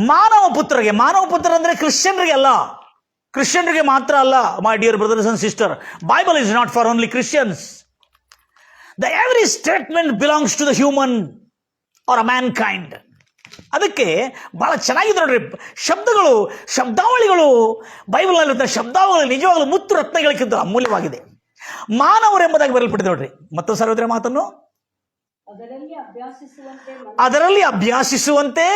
ಮಾನವ ಪುತ್ರ ಅಂದ್ರೆ ಕ್ರಿಶ್ಚಿಯನ್ರಿಗೆ ಅಲ್ಲ, ಕ್ರಿಶ್ಚಿಯನ್ರಿಗೆ ಮಾತ್ರ ಅಲ್ಲ. My dear brothers and sister, Bible is not for only Christians. The every statement belongs to the human or a mankind. ಅದಕ್ಕೆ ಬಹಳ ಚೆನ್ನಾಗಿದೆ ನೋಡ್ರಿ, ಶಬ್ದಗಳು, ಶಬ್ದಾವಳಿಗಳು ಬೈಬಲ್ನಲ್ಲಿರುವಂತಹ ಶಬ್ದಾವಳಿ ನಿಜವಾಗಲೂ ಮುತ್ತು ರತ್ನಗಳಿಗಿಂತ ಅಮೂಲ್ಯವಾಗಿದೆ. ಮಾನವರು ಎಂಬುದಾಗಿ ಬರೆಯಲ್ಪಟ್ಟಿದೆ ನೋಡ್ರಿ. ಮತ್ತು ಸರ್ವತ್ರ ಮಾತನ್ನು ಅದರಲ್ಲಿ ಅಭ್ಯಾಸಿಸುವಂತೆ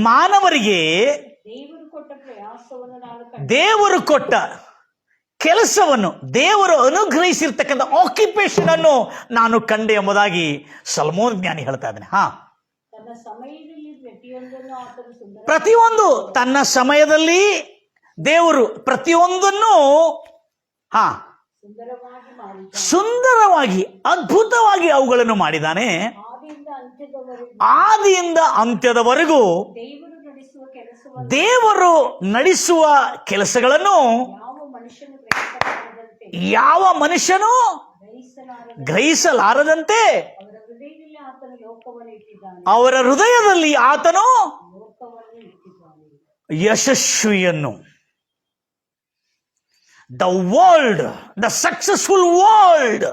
ಮಾನವರಿಗೆ ದೇವರು ಕೊಟ್ಟ ಕೆಲಸವನ್ನು, ದೇವರು ಅನುಗ್ರಹಿಸಿರ್ತಕ್ಕಂಥ ಆಕ್ಯುಪೇಷನ್ ಅನ್ನು ನಾನು ಕಂಡೆ ಎಂಬುದಾಗಿ ಸಲ್ಮೋನ್ ಜ್ಞಾನಿ ಹೇಳ್ತಾ ಇದ್ದಾನೆ. ಪ್ರತಿಯೊಂದು ತನ್ನ ಸಮಯದಲ್ಲಿ ದೇವರು ಪ್ರತಿಯೊಂದನ್ನು ಸುಂದರವಾಗಿ ಅದ್ಭುತವಾಗಿ ಅವುಗಳನ್ನು ಮಾಡಿದ್ದಾನೆ. ಆದಿಯಿಂದ ಅಂತ್ಯದವರೆಗೂ ದೇವರು ನಡೆಸುವ ಕೆಲಸಗಳನ್ನು ಯಾವ ಮನುಷ್ಯನು ಗ್ರಹಿಸಲಾರದಂತೆ ಅವರ ಹೃದಯದಲ್ಲಿ ಆತನು ಯಶಸ್ವಿಯನ್ನು, the world, the successful world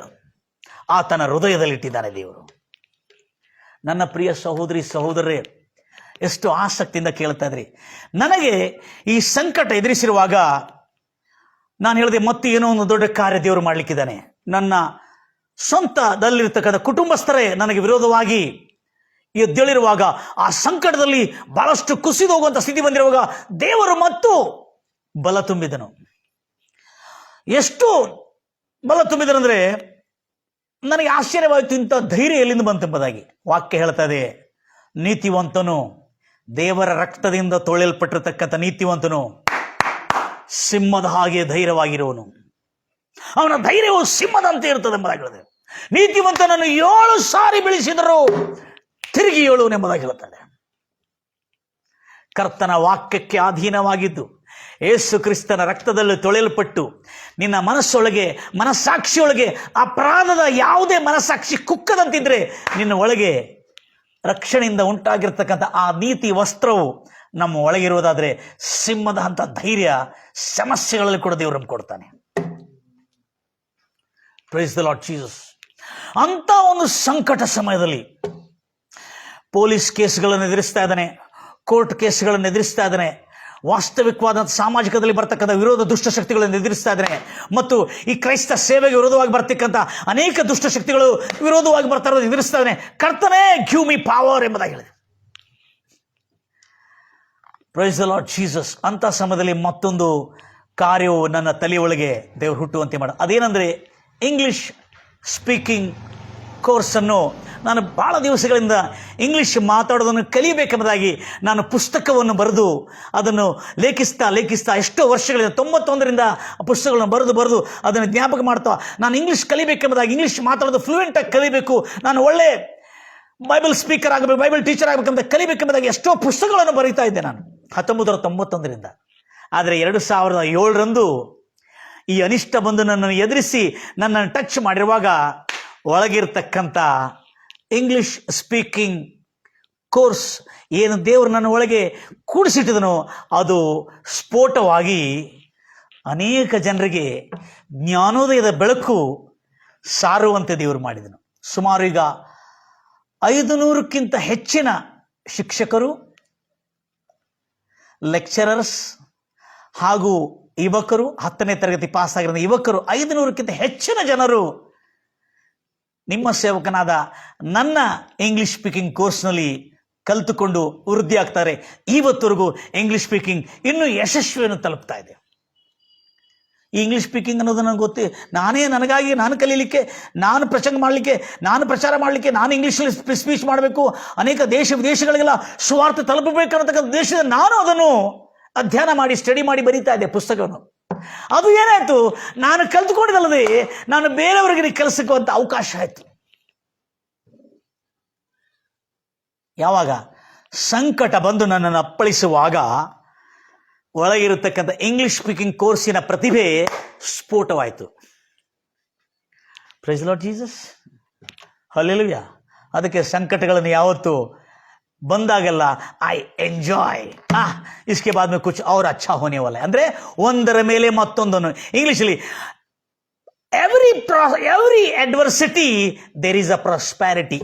ಆತನ ಹೃದಯದಲ್ಲಿ ಇಟ್ಟಿದ್ದಾನೆ ದೇವರು. ನನ್ನ ಪ್ರಿಯ ಸಹೋದರಿ ಸಹೋದರರೇ, ಎಷ್ಟು ಆಸಕ್ತಿಯಿಂದ ಕೇಳ್ತಾ ಇದ್ರಿ. ನನಗೆ ಈ ಸಂಕಟ ಎದುರಿಸಿರುವಾಗ ನಾನು ಹೇಳಿದೆ, ಮತ್ತೆ ಏನೋ ಒಂದು ದೊಡ್ಡ ಕಾರ್ಯ ದೇವರು ಮಾಡಲಿಕ್ಕಿದ್ದಾನೆ. ನನ್ನ ಸ್ವಂತದಲ್ಲಿರ್ತಕ್ಕಂಥ ಕುಟುಂಬಸ್ಥರೇ ನನಗೆ ವಿರೋಧವಾಗಿ ಎದ್ದೇಳಿರುವಾಗ, ಆ ಸಂಕಟದಲ್ಲಿ ಬಹಳಷ್ಟು ಕುಸಿದು ಹೋಗುವಂಥ ಸ್ಥಿತಿ ಬಂದಿರುವಾಗ ದೇವರು ಮತ್ತು ಬಲ ತುಂಬಿದನು. ಎಷ್ಟು ಬಲ ತುಂಬಿದರಂದ್ರೆ ನನಗೆ ಆಶ್ಚರ್ಯವಾಯಿತು. ಇಂಥ ಧೈರ್ಯ ಎಲ್ಲಿಂದ ಬಂತೆಂಬುದಾಗಿ ವಾಕ್ಯ ಹೇಳ್ತಾ ಇದೆ, ನೀತಿವಂತನು, ದೇವರ ರಕ್ತದಿಂದ ತೊಳೆಯಲ್ಪಟ್ಟಿರತಕ್ಕಂಥ ನೀತಿವಂತನು ಸಿಂಹದ ಹಾಗೆ ಧೈರ್ಯವಾಗಿರುವನು, ಅವನ ಧೈರ್ಯವು ಸಿಂಹದಂತೆ ಇರ್ತದೆ ಎಂಬುದಾಗಿ ಹೇಳಿದೆ. ನೀತಿವಂತನನ್ನು 7 ಸಾರಿ ಬೀಳಿಸಿದರು ತಿರುಗಿ ಏಳುವನೆಂಬುದಾಗಿ ಹೇಳ್ತಾರೆ. ಕರ್ತನ ವಾಕ್ಯಕ್ಕೆ ಅಧೀನವಾಗಿದ್ದು ಯೇಸು ಕ್ರಿಸ್ತನ ರಕ್ತದಲ್ಲಿ ತೊಳೆಯಲ್ಪಟ್ಟು ನಿನ್ನ ಮನಸ್ಸೊಳಗೆ, ಮನಸ್ಸಾಕ್ಷಿಯೊಳಗೆ ಅಪರಾಧದ ಯಾವುದೇ ಮನಸ್ಸಾಕ್ಷಿ ಕುಕ್ಕದಂತಿದ್ರೆ ನಿನ್ನ ಒಳಗೆ ರಕ್ಷಣೆಯಿಂದ ಉಂಟಾಗಿರ್ತಕ್ಕಂಥ ಆ ನೀತಿ ವಸ್ತ್ರವು ನಮ್ಮ ಒಳಗಿರುವುದಾದ್ರೆ ಸಿಂಹದ ಅಂತ ಧೈರ್ಯ ಸಮಸ್ಯೆಗಳಲ್ಲಿ ಕೂಡ ದೇವರು ನಮ್ಗೆ ಕೊಡ್ತಾನೆ. Price the Lord Jesus. ಅಂತ ಒಂದು ಸಂಕಟ ಸಮಯದಲ್ಲಿ ಪೊಲೀಸ್ ಕೇಸ್ಗಳನ್ನು ಎದುರಿಸ್ತಾ ಇದ್ದಾನೆ, ಕೋರ್ಟ್ ಕೇಸ್ಗಳನ್ನು ಎದುರಿಸ್ತಾ ಇದ್ದಾನೆ, ವಾಸ್ತವಿಕವಾದ ಸಾಮಾಜಿಕದಲ್ಲಿ ಬರ್ತಕ್ಕಂಥ ವಿರೋಧ ದುಷ್ಟಶಕ್ತಿಗಳನ್ನು ಎದುರಿಸ್ತಾ ಇದ್ದಾನೆ, ಮತ್ತು ಈ ಕ್ರೈಸ್ತ ಸೇವೆಗೆ ವಿರೋಧವಾಗಿ ಬರ್ತಕ್ಕಂಥ ಅನೇಕ ದುಷ್ಟಶಕ್ತಿಗಳು ವಿರೋಧವಾಗಿ ಬರ್ತಾ ಇರೋದು ಎದುರಿಸ್ತಾ ಇದ್ದಾನೆ. ಕರ್ತನೇ ಗಿವ್ ಮಿ ಪವರ್ ಎಂಬುದಾಗಿ ಹೇಳಿದೆ. Price the Lord Jesus. ಅಂತ ಸಮಯದಲ್ಲಿ ಮತ್ತೊಂದು ಕಾರ್ಯವು ನನ್ನ ತಲೆಯೊಳಗೆ ದೇವರು ಹುಟ್ಟುವಂತೆ ಮಾಡ, ಅದೇನೆಂದರೆ ಇಂಗ್ಲಿಷ್ ಸ್ಪೀಕಿಂಗ್ ಕೋರ್ಸನ್ನು ನಾನು ಭಾಳ ದಿವಸಗಳಿಂದ ಇಂಗ್ಲಿಷ್ ಮಾತಾಡೋದನ್ನು ಕಲಿಬೇಕೆಂಬುದಾಗಿ ನಾನು ಪುಸ್ತಕವನ್ನು ಬರೆದು ಅದನ್ನು ಲೇಖಿಸ್ತಾ ಎಷ್ಟೋ ವರ್ಷಗಳಿಂದ 91ರಿಂದ ಪುಸ್ತಕಗಳನ್ನು ಬರೆದು ಅದನ್ನು ಜ್ಞಾಪಕ ಮಾಡ್ತಾ ನಾನು ಇಂಗ್ಲಿಷ್ ಕಲಿಬೇಕೆಂಬುದಾಗಿ, ಇಂಗ್ಲಿಷ್ ಮಾತಾಡೋದು ಫ್ಲೂಯೆಂಟಾಗಿ ಕಲಿಬೇಕು, ನಾನು ಒಳ್ಳೆ ಬೈಬಲ್ ಸ್ಪೀಕರ್ ಆಗಬೇಕು, ಬೈಬಲ್ ಟೀಚರ್ ಆಗಬೇಕೆಂಬ ಕಲಿಬೇಕೆಂಬುದಾಗಿ ಎಷ್ಟೋ ಪುಸ್ತಕಗಳನ್ನು ಬರೀತಾ ಇದ್ದೆ ನಾನು 1991ರಿಂದ. ಆದರೆ 2007ರಂದು ಈ ಅನಿಷ್ಟ ಬಂದು ನನ್ನನ್ನು ಎದುರಿಸಿ ನನ್ನನ್ನು ಟಚ್ ಮಾಡಿರುವಾಗ ಒಳಗಿರ್ತಕ್ಕಂಥ ಇಂಗ್ಲಿಷ್ ಸ್ಪೀಕಿಂಗ್ ಕೋರ್ಸ್ ಏನು ದೇವರು ನನ್ನ ಒಳಗೆ ಕೂಡಿಸಿಟ್ಟಿದನೋ ಅದು ಸ್ಫೋಟವಾಗಿ ಅನೇಕ ಜನರಿಗೆ ಜ್ಞಾನೋದಯದ ಬೆಳಕು ಸಾರುವಂತೆ ದೇವರು ಮಾಡಿದನು. ಸುಮಾರು ಈಗ 500ಕ್ಕಿಂತ ಹೆಚ್ಚಿನ ಶಿಕ್ಷಕರು, ಲೆಕ್ಚರರ್ಸ್ ಹಾಗೂ ಯುವಕರು, 10ನೇ ತರಗತಿ ಪಾಸ್ ಆಗಿರೋ ಯುವಕರು 500ಕ್ಕಿಂತ ಹೆಚ್ಚಿನ ಜನರು ನಿಮ್ಮ ಸೇವಕನಾದ ನನ್ನ ಇಂಗ್ಲಿಷ್ ಸ್ಪೀಕಿಂಗ್ ಕೋರ್ಸ್ನಲ್ಲಿ ಕಲಿತುಕೊಂಡು ವೃದ್ಧಿ ಆಗ್ತಾರೆ. ಇವತ್ತವರೆಗೂ ಇಂಗ್ಲಿಷ್ ಸ್ಪೀಕಿಂಗ್ ಇನ್ನೂ ಯಶಸ್ವಿಯನ್ನು ತಲುಪ್ತಾ ಇದೆ. ಈ ಇಂಗ್ಲಿಷ್ ಸ್ಪೀಕಿಂಗ್ ಅನ್ನೋದು ನನಗೆ ಗೊತ್ತಿ, ನನಗಾಗಿ ನಾನು ಕಲೀಲಿಕ್ಕೆ, ನಾನು ಪ್ರಸಂಗ ಮಾಡಲಿಕ್ಕೆ, ನಾನು ಪ್ರಚಾರ ಮಾಡಲಿಕ್ಕೆ, ನಾನು ಇಂಗ್ಲೀಷಲ್ಲಿ ಸ್ಪೀಚ್ ಮಾಡಬೇಕು, ಅನೇಕ ದೇಶ ವಿದೇಶಗಳಿಗೆಲ್ಲ ಸುವಾರ್ತೆ ತಲುಪಬೇಕನ್ನತಕ್ಕಂಥ ದೇಶದ ನಾನು ಅದನ್ನು ಅಧ್ಯಯನ ಮಾಡಿ ಸ್ಟಡಿ ಮಾಡಿ ಬರೀತಾ ಇದ್ದೆ ಪುಸ್ತಕವನ್ನು. ಅದು ಏನಾಯ್ತು, ನಾನು ಕಲ್ತ್ಕೊಂಡಿದ್ದಲ್ಲದೆ ನಾನು ಬೇರೆಯವರಿಗೆ ಕೆಲಸಕ್ಕೆ ಅಂತ ಅವಕಾಶ ಆಯ್ತು. ಯಾವಾಗ ಸಂಕಟ ಬಂದು ನನ್ನನ್ನು ಅಪ್ಪಳಿಸುವಾಗ ಒಳಗಿರತಕ್ಕಂಥ ಇಂಗ್ಲಿಷ್ ಸ್ಪೀಕಿಂಗ್ ಕೋರ್ಸಿನ ಪ್ರತಿಭೆ ಸ್ಫೋಟವಾಯಿತು. Praise Lord Jesus, hallelujah. ಅದಕ್ಕೆ ಸಂಕಟಗಳನ್ನು ಯಾವತ್ತು ಬಂದಾಗಲ್ಲ ಐ ಎಂಜಾಯ್, ಇಸ್ಕೆ ಬಾದ್ ಮೇ ಕುಚ್ ಔರ್ ಅಚ್ಚಾ ಹೋನೆ ವಾಲ, ಅಂದ್ರೆ ಒಂದರ ಮೇಲೆ ಮತ್ತೊಂದನ್ನು. ಇಂಗ್ಲಿಷಲ್ಲಿ every adversity there is a prosperity.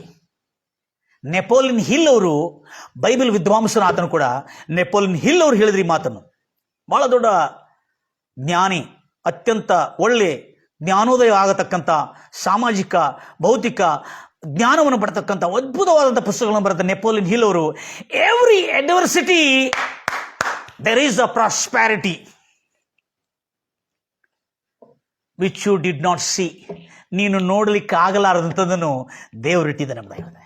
Napoleon Hill ಅವರು, ಬೈಬಲ್ ವಿದ್ವಾಂಸರು ಆತನು ಕೂಡ, ನೆಪೋಲಿಯನ್ ಹಿಲ್ ಅವರು ಹೇಳಿದ್ರಿ ಮಾತನ್ನು. ಬಹಳ ದೊಡ್ಡ ಜ್ಞಾನಿ, ಅತ್ಯಂತ ಒಳ್ಳೆ ಜ್ಞಾನೋದಯ ಆಗತಕ್ಕಂಥ, ಸಾಮಾಜಿಕ ಭೌತಿಕ ಜ್ಞಾನವನ್ನು ಪಡ್ತಕ್ಕಂಥ ಅದ್ಭುತವಾದಂಥ ಪುಸ್ತಕಗಳನ್ನು ಬರುತ್ತೆ ನೆಪೋಲಿಯನ್ ಹಿಲ್ ಅವರು. Every adversity there is a prosperity which you did not see. ನೀನು ನೋಡಲಿಕ್ಕೆ ಆಗಲಾರದಂಥದ್ದನ್ನು ದೇವರು ಇಟ್ಟಿದ್ದಾನೆ ಎಂಬುದಾಗಿದೆ.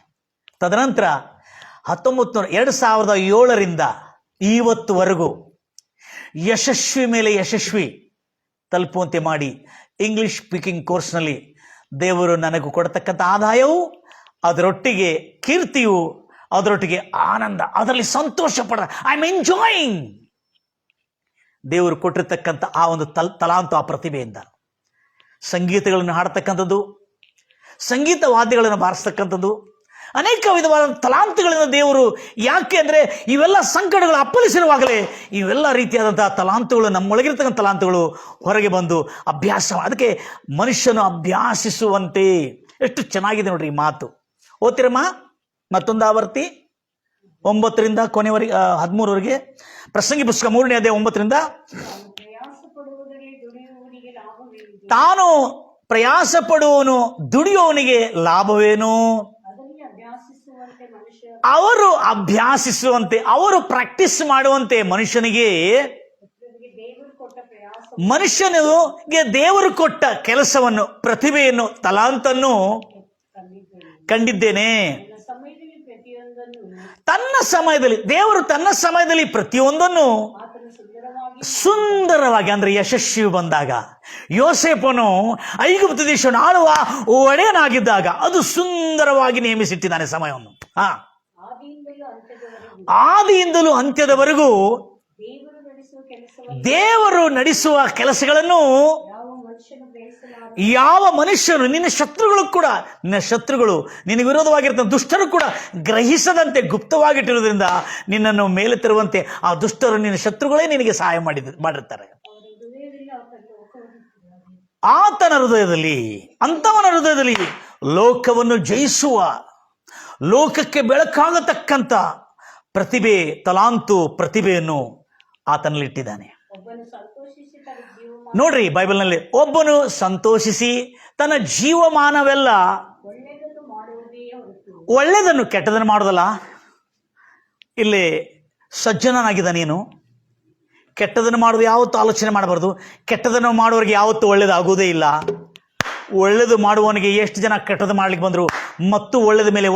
ತದನಂತರ 2007ರಿಂದ ಇವತ್ತುವರೆಗೂ ಯಶಸ್ವಿ ಮೇಲೆ ಯಶಸ್ವಿ ತಲುಪುವಂತೆ ಮಾಡಿ ಇಂಗ್ಲಿಷ್ ಸ್ಪೀಕಿಂಗ್ ಕೋರ್ಸ್ನಲ್ಲಿ ದೇವರು ನನಗೂ ಕೊಡತಕ್ಕಂಥ ಆದಾಯವು, ಅದರೊಟ್ಟಿಗೆ ಕೀರ್ತಿಯು, ಅದರೊಟ್ಟಿಗೆ ಆನಂದ, ಅದರಲ್ಲಿ ಸಂತೋಷ ಪಡ, ಐ ಆಮ್ ಎಂಜಾಯಿಂಗ್ ದೇವರು ಕೊಟ್ಟಿರ್ತಕ್ಕಂಥ ಆ ಒಂದು ತಲಾಂತು, ಆ ಪ್ರತಿಭೆಯಿಂದ ಸಂಗೀತಗಳನ್ನು ಹಾಡತಕ್ಕಂಥದ್ದು, ಸಂಗೀತ ವಾದ್ಯಗಳನ್ನು ಬಾರಿಸ್ತಕ್ಕಂಥದ್ದು, ಅನೇಕ ವಿಧವಾದ ತಲಾಂತುಗಳಿಂದ ದೇವರು, ಯಾಕೆ ಅಂದರೆ ಇವೆಲ್ಲ ಸಂಕಟಗಳು ಅಪ್ಪಳಿಸಿರುವಾಗಲೇ ಇವೆಲ್ಲ ರೀತಿಯಾದಂತಹ ತಲಾಂತುಗಳು, ನಮ್ಮೊಳಗಿರ್ತಕ್ಕಂಥ ತಲಾಂತುಗಳು ಹೊರಗೆ ಬಂದು ಅಭ್ಯಾಸ. ಅದಕ್ಕೆ ಮನುಷ್ಯನು ಅಭ್ಯಾಸಿಸುವಂತೆ. ಎಷ್ಟು ಚೆನ್ನಾಗಿದೆ ನೋಡ್ರಿ ಈ ಮಾತು. ಓದ್ತಿರಮ್ಮ ಮತ್ತೊಂದು ಆವರ್ತಿ 9ರಿಂದ ಕೊನೆವರೆಗೆ 13ವರೆಗೆ. ಪ್ರಸಂಗಿ ಪುಸ್ತಕ 3ನೇ ಅಧ್ಯಾಯ 9ರಿಂದ. ತಾನು ಪ್ರಯಾಸ ಪಡುವವನು ದುಡಿಯುವವನಿಗೆ ಲಾಭವೇನು? ಅವರು ಅಭ್ಯಾಸಿಸುವಂತೆ, ಅವರು ಪ್ರಾಕ್ಟೀಸ್ ಮಾಡುವಂತೆ ಮನುಷ್ಯನಿಗೆ ದೇವರು ಕೊಟ್ಟ ಕೆಲಸವನ್ನು, ಪ್ರತಿಭೆಯನ್ನು, ತಲಾಂತನ್ನು ಕಂಡಿದ್ದೇನೆ. ತನ್ನ ಸಮಯದಲ್ಲಿ, ದೇವರು ತನ್ನ ಸಮಯದಲ್ಲಿ ಪ್ರತಿಯೊಂದನ್ನು ಸುಂದರವಾಗಿ, ಅಂದ್ರೆ ಯಶಸ್ವಿ ಬಂದಾಗ, ಯೋಸೇಫನು ಐಗುಪ್ತ ದೇಶವನ್ನು ಆಳುವ ಒಡೆಯನಾಗಿದ್ದಾಗ ಅದು ಸುಂದರವಾಗಿ ನೇಮಿಸಿಟ್ಟಿದ್ದಾನೆ ಸಮಯವನ್ನು. ಆದಿಯಿಂದಲೂ ಅಂತ್ಯದವರೆಗೂ ದೇವರು ನಡೆಸುವ ಕೆಲಸಗಳನ್ನು ಯಾವ ಮನುಷ್ಯನು, ನಿನ್ನ ಶತ್ರುಗಳು ಕೂಡ, ನಿನ್ನ ಶತ್ರುಗಳು, ನಿನಗೆ ವಿರೋಧವಾಗಿರ್ತಕ್ಕಂಥ ದುಷ್ಟರು ಕೂಡ ಗ್ರಹಿಸದಂತೆ ಗುಪ್ತವಾಗಿಟ್ಟಿರುವುದರಿಂದ ನಿನ್ನನ್ನು ಮೇಲೆ ತರುವಂತೆ ಆ ದುಷ್ಟರು, ನಿನ್ನ ಶತ್ರುಗಳೇ ನಿನಗೆ ಸಹಾಯ ಮಾಡಿರ್ತಾರೆ. ಆತನ ಹೃದಯದಲ್ಲಿ, ಅಂತವನ ಹೃದಯದಲ್ಲಿ ಲೋಕವನ್ನು ಜಯಿಸುವ, ಲೋಕಕ್ಕೆ ಬೆಳಕಾಗತಕ್ಕಂಥ ಪ್ರತಿಭೆ, ತಲಾಂತು, ಪ್ರತಿಭೆಯನ್ನು ಆತನಲ್ಲಿಟ್ಟಿದ್ದಾನೆ. ನೋಡ್ರಿ ಬೈಬಲ್ನಲ್ಲಿ, ಒಬ್ಬನು ಸಂತೋಷಿಸಿ ತನ್ನ ಜೀವಮಾನವೆಲ್ಲ ಒಳ್ಳೆಯದನ್ನು, ಕೆಟ್ಟದನ್ನು ಮಾಡೋದಲ್ಲ. ಇಲ್ಲಿ ಸಜ್ಜನನಾಗಿದ್ದ ನೀನು ಕೆಟ್ಟದನ್ನು ಮಾಡೋದು ಯಾವತ್ತೂ ಆಲೋಚನೆ ಮಾಡಬಾರ್ದು. ಕೆಟ್ಟದನ್ನು ಮಾಡುವವರಿಗೆ ಯಾವತ್ತೂ ಒಳ್ಳೇದಾಗುವುದೇ ಇಲ್ಲ. ಒಳ್ಳೇದು ಮಾಡುವವನಿಗೆ ಎಷ್ಟು ಜನ ಕೆಟ್ಟದ್ದು ಮಾಡ್ಲಿಕ್ಕೆ ಬಂದರು ಮತ್ತು ಒಳ್ಳೇದ ಮೇಲೆ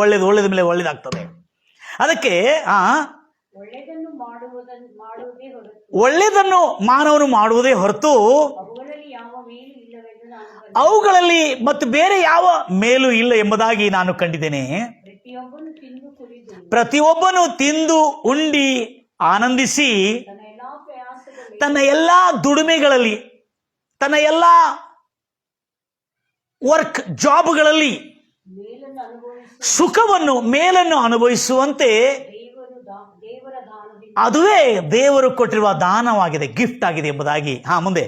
ಒಳ್ಳೇದಾಗ್ತದೆ. ಅದಕ್ಕೆ ಒಳ್ಳೆಯದನ್ನು ಮಾನವನು ಮಾಡುವುದೇ ಹೊರತು ಅವುಗಳಲ್ಲಿ ಮತ್ತು ಬೇರೆ ಯಾವ ಮೇಲೂ ಇಲ್ಲ ಎಂಬುದಾಗಿ ನಾನು ಕಂಡಿದ್ದೇನೆ. ಪ್ರತಿಯೊಬ್ಬನು ತಿಂದು ಉಂಡಿ ಆನಂದಿಸಿ ತನ್ನ ಎಲ್ಲಾ ದುಡಿಮೆಗಳಲ್ಲಿ, ತನ್ನ ಎಲ್ಲ ವರ್ಕ್ ಜಾಬ್ಗಳಲ್ಲಿ ಸುಖವನ್ನು, ಮೇಲನ್ನು ಅನುಭವಿಸುವಂತೆ ಅದುವೇ ದೇವರು ಕೊಟ್ಟಿರುವ ದಾನವಾಗಿದೆ, ಗಿಫ್ಟ್ ಆಗಿದೆ ಎಂಬುದಾಗಿ. ಮುಂದೆ,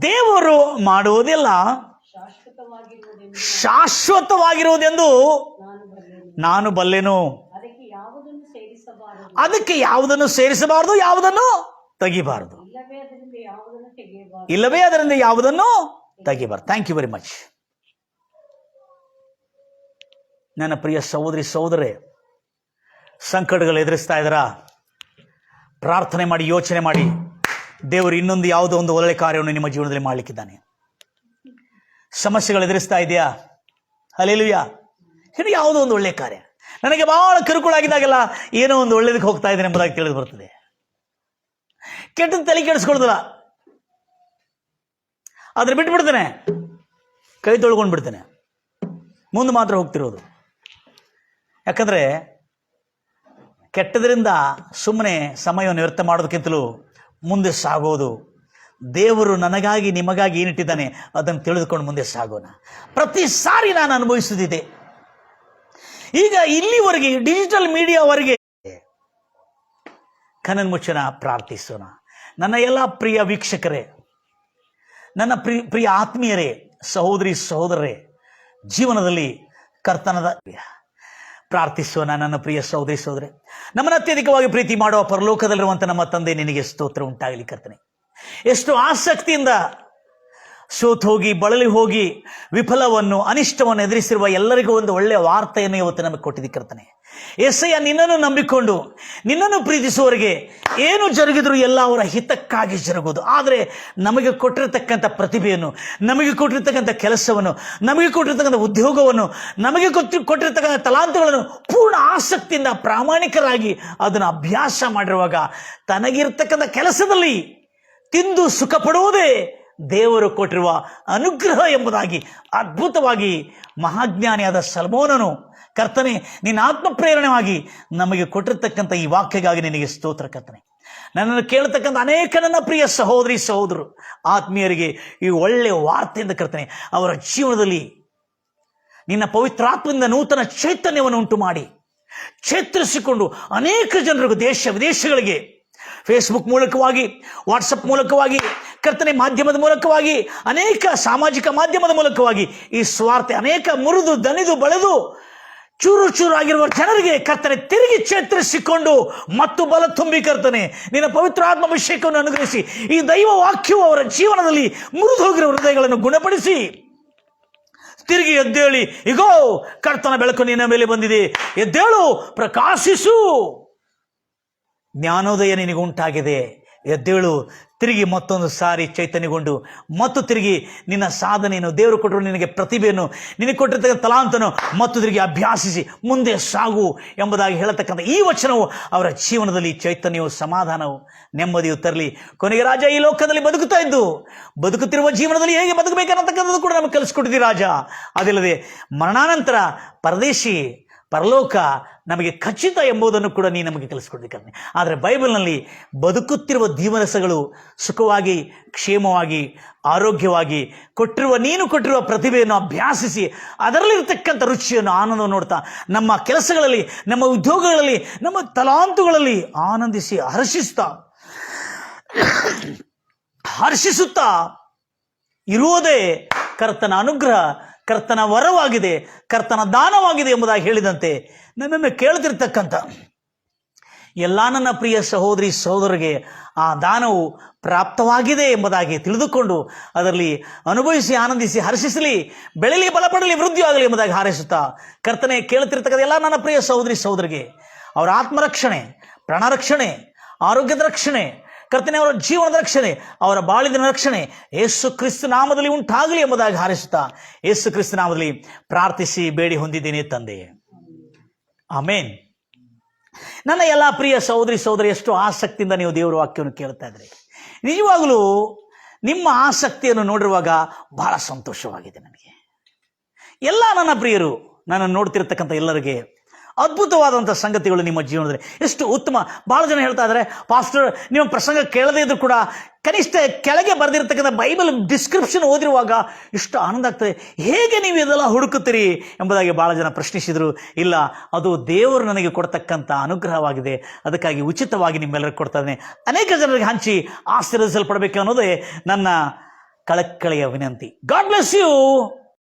ದೇವರು ಮಾಡುವುದೆಲ್ಲ ಶಾಶ್ವತವಾಗಿರುವುದೆಂದು ನಾನು ಬಲ್ಲೆನು. ಅದಕ್ಕೆ ಯಾವುದನ್ನು ಸೇರಿಸಬಾರದು, ಯಾವುದನ್ನು ತೆಗಿಬಾರದು, ಇಲ್ಲವೇ ಅದರಿಂದ ಯಾವುದನ್ನು ತೆಗಿಬಾರದು. Thank you very much. ನನ್ನ ಪ್ರಿಯ ಸಹೋದರಿ ಸಹೋದರೇ, ಸಂಕಟಗಳು ಎದುರಿಸ್ತಾ ಇದ್ದಾರಾ? ಪ್ರಾರ್ಥನೆ ಮಾಡಿ, ಯೋಚನೆ ಮಾಡಿ. ದೇವರು ಇನ್ನೊಂದು ಯಾವುದೋ ಒಂದು ಒಳ್ಳೆ ಕಾರ್ಯವನ್ನು ನಿಮ್ಮ ಜೀವನದಲ್ಲಿ ಮಾಡಲಿಕ್ಕಿದ್ದಾನೆ. ಸಮಸ್ಯೆಗಳು ಎದುರಿಸ್ತಾ ಇದೆಯಾ? ಹಲ್ಲೆಲೂಯಾ. ಇನ್ನು ಯಾವುದೋ ಒಂದು ಒಳ್ಳೆ ಕಾರ್ಯ. ನನಗೆ ಬಹಳ ಕಿರುಕುಳ ಆಗಿದ್ದಾಗೆಲ್ಲ ಏನೋ ಒಂದು ಒಳ್ಳೇದಕ್ಕೆ ಹೋಗ್ತಾ ಇದ್ದೇನೆ ಎಂಬುದಾಗಿ ತಿಳಿದು ಬರ್ತದೆ. ಕೆಟ್ಟದ್ದು ತಲೆ ಕೆಡಿಸ್ಕೊಳ್ದಲ್ಲ, ಆದ್ರೆ ಬಿಟ್ಬಿಡ್ತೇನೆ, ಕೈ ತೊಳ್ಕೊಂಡು ಬಿಡ್ತೇನೆ, ಮುಂದೆ ಮಾತ್ರ ಹೋಗ್ತಿರೋದು. ಯಾಕಂದ್ರೆ ಕೆಟ್ಟದ್ರಿಂದ ಸುಮ್ಮನೆ ಸಮಯವನ್ನು ವ್ಯರ್ಥ ಮಾಡೋದಕ್ಕಿಂತಲೂ ಮುಂದೆ ಸಾಗೋದು. ದೇವರು ನನಗಾಗಿ ನಿಮಗಾಗಿ ಏನಿಟ್ಟಿದ್ದಾನೆ ಅದನ್ನು ತಿಳಿದುಕೊಂಡು ಮುಂದೆ ಸಾಗೋಣ. ಪ್ರತಿ ಸಾರಿ ನಾನು ಅನುಭವಿಸುತ್ತಿದ್ದೆ. ಈಗ ಇಲ್ಲಿವರೆಗೆ ಡಿಜಿಟಲ್ ಮೀಡಿಯಾವರೆಗೆ ಕಣ್ಣನ್ಮುಚ್ಚನ ಪ್ರಾರ್ಥಿಸೋಣ. ನನ್ನ ಎಲ್ಲ ಪ್ರಿಯ ವೀಕ್ಷಕರೇ, ನನ್ನ ಪ್ರಿಯ ಆತ್ಮೀಯರೇ, ಸಹೋದರಿ ಸಹೋದರರೇ, ಜೀವನದಲ್ಲಿ ಕರ್ತನದ ಪ್ರಾರ್ಥಿಸೋಣ. ನನ್ನ ಪ್ರಿಯ ಸಹೋದರಿ ಸಹೋದರೇ, ನಮ್ಮನ್ನು ಅತ್ಯಧಿಕವಾಗಿ ಪ್ರೀತಿ ಮಾಡುವ ಪರಲೋಕದಲ್ಲಿರುವಂಥ ನಮ್ಮ ತಂದೆ, ನಿನಗೆ ಸ್ತೋತ್ರ ಉಂಟಾಗಲಿ ಕರ್ತನೆ. ಎಷ್ಟು ಆಸಕ್ತಿಯಿಂದ ಸೋತು ಹೋಗಿ ಬಳಲಿ ಹೋಗಿ ವಿಫಲವನ್ನು ಅನಿಷ್ಟವನ್ನು ಎದುರಿಸಿರುವ ಎಲ್ಲರಿಗೂ ಒಂದು ಒಳ್ಳೆಯ ವಾರ್ತೆಯನ್ನು ಇವತ್ತು ನಮಗೆ ಕೊಟ್ಟಿದ್ದಿ ಕರ್ತನೆ. యేసయ్య, ನಿನ್ನನ್ನು ನಂಬಿಕೊಂಡು ನಿನ್ನನ್ನು ಪ್ರೀತಿಸುವವರಿಗೆ ಏನು ಜರುಗಿದ್ರು ಎಲ್ಲ ಅವರ ಹಿತಕ್ಕಾಗಿ ಜರುಗೋದು. ಆದರೆ ನಮಗೆ ಕೊಟ್ಟಿರತಕ್ಕಂಥ ಪ್ರತಿಭೆಯನ್ನು, ನಮಗೆ ಕೊಟ್ಟಿರ್ತಕ್ಕಂಥ ಕೆಲಸವನ್ನು, ನಮಗೆ ಕೊಟ್ಟಿರ್ತಕ್ಕಂಥ ಉದ್ಯೋಗವನ್ನು, ನಮಗೆ ಕೊಟ್ಟಿರ್ತಕ್ಕಂಥ ತಲಾಂತುಗಳನ್ನು ಪೂರ್ಣ ಆಸಕ್ತಿಯಿಂದ ಪ್ರಾಮಾಣಿಕರಾಗಿ ಅದನ್ನು ಅಭ್ಯಾಸ ಮಾಡಿರುವಾಗ ತನಗಿರ್ತಕ್ಕಂಥ ಕೆಲಸದಲ್ಲಿ ತಿಂದು ಸುಖ ಪಡುವುದೇ ದೇವರು ಕೊಟ್ಟಿರುವ ಅನುಗ್ರಹ ಎಂಬುದಾಗಿ ಅದ್ಭುತವಾಗಿ ಮಹಾಜ್ಞಾನಿಯಾದ ಸಲ್ಮೋನನು, ಕರ್ತನೆ, ನಿನ್ನ ಆತ್ಮ ಪ್ರೇರಣೆಯಾಗಿ ನಮಗೆ ಕೊಟ್ಟಿರ್ತಕ್ಕಂಥ ಈ ವಾಕ್ಯಗಾಗಿ ನಿನಗೆ ಸ್ತೋತ್ರ ಕರ್ತನೆ. ನನ್ನನ್ನು ಕೇಳತಕ್ಕಂಥ ಅನೇಕ ನನ್ನ ಪ್ರಿಯ ಸಹೋದರಿ ಸಹೋದರರು, ಆತ್ಮೀಯರಿಗೆ ಈ ಒಳ್ಳೆಯ ವಾರ್ತೆಯಿಂದ ಕರ್ತನೆ, ಅವರ ಜೀವನದಲ್ಲಿ ನಿನ್ನ ಪವಿತ್ರಾತ್ಮದಿಂದ ನೂತನ ಚೈತನ್ಯವನ್ನು ಉಂಟು ಮಾಡಿ ಚೇತರಿಸಿಕೊಂಡು ಅನೇಕ ಜನರಿಗೂ ದೇಶ ವಿದೇಶಗಳಿಗೆ ಫೇಸ್ಬುಕ್ ಮೂಲಕವಾಗಿ, ವಾಟ್ಸಪ್ ಮೂಲಕವಾಗಿ, ಕರ್ತನೆ ಮಾಧ್ಯಮದ ಮೂಲಕವಾಗಿ, ಅನೇಕ ಸಾಮಾಜಿಕ ಮಾಧ್ಯಮದ ಮೂಲಕವಾಗಿ ಈ ಸ್ವಾರ್ಥ ಅನೇಕ ಮುರಿದು ದಣಿದು ಬಳೆದು ಚೂರು ಚೂರಾಗಿರುವ ಜನರಿಗೆ ಕರ್ತನೆ ತಿರುಗಿ ಚೇತರಿಸಿಕೊಂಡು ಮತ್ತು ಬಲ ತುಂಬಿ ಕರ್ತನೆ ನಿನ್ನ ಪವಿತ್ರ ಆತ್ಮಾಭಿಷೇಕವನ್ನು ಅನುಗ್ರಹಿಸಿ ಈ ದೈವ ವಾಕ್ಯವು ಅವರ ಜೀವನದಲ್ಲಿ ಮುರಿದು ಹೋಗಿರುವ ಹೃದಯಗಳನ್ನು ಗುಣಪಡಿಸಿ ತಿರುಗಿ ಎದ್ದೇಳಿ, ಇಗೋ ಕರ್ತನ ಬೆಳಕು ನಿನ್ನ ಮೇಲೆ ಬಂದಿದೆ, ಎದ್ದೇಳು, ಪ್ರಕಾಶಿಸು, ಜ್ಞಾನೋದಯ ನಿನಗೆ ಉಂಟಾಗಿದೆ, ಎದ್ದೇಳು, ತಿರುಗಿ ಮತ್ತೊಂದು ಸಾರಿ ಚೈತನ್ಯಗೊಂಡು ಮತ್ತು ತಿರುಗಿ ನಿನ್ನ ಸಾಧನೆಯನ್ನು, ದೇವರು ಕೊಟ್ಟರು ನಿನಗೆ ಪ್ರತಿಭೆಯನ್ನು, ನಿನಗೆ ಕೊಟ್ಟಿರ್ತಕ್ಕಂಥ ತಲಾಂತನು ಮತ್ತು ತಿರುಗಿ ಅಭ್ಯಾಸಿಸಿ ಮುಂದೆ ಸಾಗು ಎಂಬುದಾಗಿ ಹೇಳತಕ್ಕಂಥ ಈ ವಚನವು ಅವರ ಜೀವನದಲ್ಲಿ ಚೈತನ್ಯವು, ಸಮಾಧಾನವು, ನೆಮ್ಮದಿಯು ತರಲಿ. ಕೊನೆಗೆ ರಾಜ ಈ ಲೋಕದಲ್ಲಿ ಬದುಕುತ್ತಿರುವ ಜೀವನದಲ್ಲಿ ಹೇಗೆ ಬದುಕಬೇಕನ್ನತಕ್ಕಂಥದ್ದು ಕೂಡ ನಮಗೆ ಕಲಿಸ್ಕೊಟ್ಟಿದ್ದೀವಿ ರಾಜ. ಅದಿಲ್ಲದೆ ಮರಣಾನಂತರ ಪರಲೋಕ ನಮಗೆ ಖಚಿತ ಎಂಬುದನ್ನು ಕೂಡ ನೀನು ನಮಗೆ ಕಲಿಸ್ಕೊಡ್ಬೇಕಂತೆ. ಆದರೆ ಬೈಬಲ್ನಲ್ಲಿ ಬದುಕುತ್ತಿರುವ ದಿವಸಗಳು ಸುಖವಾಗಿ, ಕ್ಷೇಮವಾಗಿ, ಆರೋಗ್ಯವಾಗಿ ನೀನು ಕೊಟ್ಟಿರುವ ಪ್ರತಿಭೆಯನ್ನು ಅಭ್ಯಾಸಿಸಿ ಅದರಲ್ಲಿರ್ತಕ್ಕಂಥ ರುಚಿಯನ್ನು, ಆನಂದವನ್ನು ನೋಡ್ತಾ ನಮ್ಮ ಕೆಲಸಗಳಲ್ಲಿ, ನಮ್ಮ ಉದ್ಯೋಗಗಳಲ್ಲಿ, ನಮ್ಮ ತಲಾಂತುಗಳಲ್ಲಿ ಆನಂದಿಸಿ ಹರ್ಷಿಸುತ್ತಾ ಇರುವುದೇ ಕರ್ತನ ಅನುಗ್ರಹ, ಕರ್ತನ ವರವಾಗಿದೆ, ಕರ್ತನ ದಾನವಾಗಿದೆ ಎಂಬುದಾಗಿ ಹೇಳಿದಂತೆ ನನ್ನನ್ನು ಕೇಳ್ತಿರ್ತಕ್ಕಂಥ ಎಲ್ಲ ನನ್ನ ಪ್ರಿಯ ಸಹೋದರಿ ಸಹೋದರರಿಗೆ ಆ ದಾನವು ಪ್ರಾಪ್ತವಾಗಿದೆ ಎಂಬುದಾಗಿ ತಿಳಿದುಕೊಂಡು ಅದರಲ್ಲಿ ಅನುಭವಿಸಿ ಆನಂದಿಸಿ ಹರ್ಷಿಸಲಿ, ಬೆಳೆಯಲಿ, ಬಲಪಡಲಿ, ವೃದ್ಧಿಯಾಗಲಿ ಎಂಬುದಾಗಿ ಹಾರೈಸುತ್ತಾ ಕರ್ತನೆ ಕೇಳ್ತಿರ್ತಕ್ಕಂಥ ಎಲ್ಲ ನನ್ನ ಪ್ರಿಯ ಸಹೋದರಿ ಸಹೋದರಿಗೆ ಅವರ ಆತ್ಮರಕ್ಷಣೆ, ಪ್ರಾಣರಕ್ಷಣೆ, ಆರೋಗ್ಯದ ರಕ್ಷಣೆ, ಕರ್ತನೆ ಅವರ ಜೀವನದ ರಕ್ಷಣೆ, ಅವರ ಬಾಳಿನ ರಕ್ಷಣೆ ಯೇಸು ಕ್ರಿಸ್ತ ನಾಮದಲ್ಲಿ ಉಂಟಾಗಲಿ ಎಂಬುದಾಗಿ ಹಾರೈಸುತ್ತಾ ಯೇಸು ಕ್ರಿಸ್ತ ನಾಮದಲ್ಲಿ ಪ್ರಾರ್ಥಿಸಿ ಬೇಡಿ ಹೊಂದಿದ್ದೇನೆ ತಂದೆ, ಆಮೇನ್. ನನ್ನ ಎಲ್ಲ ಪ್ರಿಯ ಸಹೋದರಿ ಸಹೋದರಿ, ಎಷ್ಟು ಆಸಕ್ತಿಯಿಂದ ನೀವು ದೇವರ ವಾಕ್ಯವನ್ನು ಕೇಳ್ತಾ ಇದ್ರಿ. ನಿಜವಾಗಲೂ ನಿಮ್ಮ ಆಸಕ್ತಿಯನ್ನು ನೋಡಿರುವಾಗ ಬಹಳ ಸಂತೋಷವಾಗಿದೆ ನನಗೆ. ಎಲ್ಲ ನನ್ನ ಪ್ರಿಯರು, ನನ್ನನ್ನು ನೋಡ್ತಿರ್ತಕ್ಕಂಥ ಎಲ್ಲರಿಗೆ ಅದ್ಭುತವಾದಂಥ ಸಂಗತಿಗಳು ನಿಮ್ಮ ಜೀವನದಲ್ಲಿ ಎಷ್ಟು ಉತ್ತಮ. ಭಾಳ ಜನ ಹೇಳ್ತಾ ಇದ್ದಾರೆ, ಪಾಸ್ಟರ್ ನಿಮ್ಮ ಪ್ರಸಂಗ ಕೇಳದೇ ಇದ್ರು ಕೂಡ ಕನಿಷ್ಠ ಕೆಳಗೆ ಬರೆದಿರ್ತಕ್ಕಂಥ ಬೈಬಲ್ ಡಿಸ್ಕ್ರಿಪ್ಷನ್ ಓದಿರುವಾಗ ಇಷ್ಟು ಆನಂದ ಆಗ್ತದೆ, ಹೇಗೆ ನೀವು ಇದೆಲ್ಲ ಹುಡುಕುತ್ತೀರಿ ಎಂಬುದಾಗಿ ಭಾಳ ಜನ ಪ್ರಶ್ನಿಸಿದರು. ಇಲ್ಲ, ಅದು ದೇವರು ನನಗೆ ಕೊಡ್ತಕ್ಕಂಥ ಅನುಗ್ರಹವಾಗಿದೆ, ಅದಕ್ಕಾಗಿ ಉಚಿತವಾಗಿ ನಿಮ್ಮೆಲ್ಲರಿಗೂ ಕೊಡ್ತಾ ಇದ್ದೇನೆ. ಅನೇಕ ಜನರಿಗೆ ಹಂಚಿ ಆಶೀರ್ವದಿಸಲ್ಪಡಬೇಕು ಅನ್ನೋದೇ ನನ್ನ ಕಳಕಳಿಯ ವಿನಂತಿ. God bless you.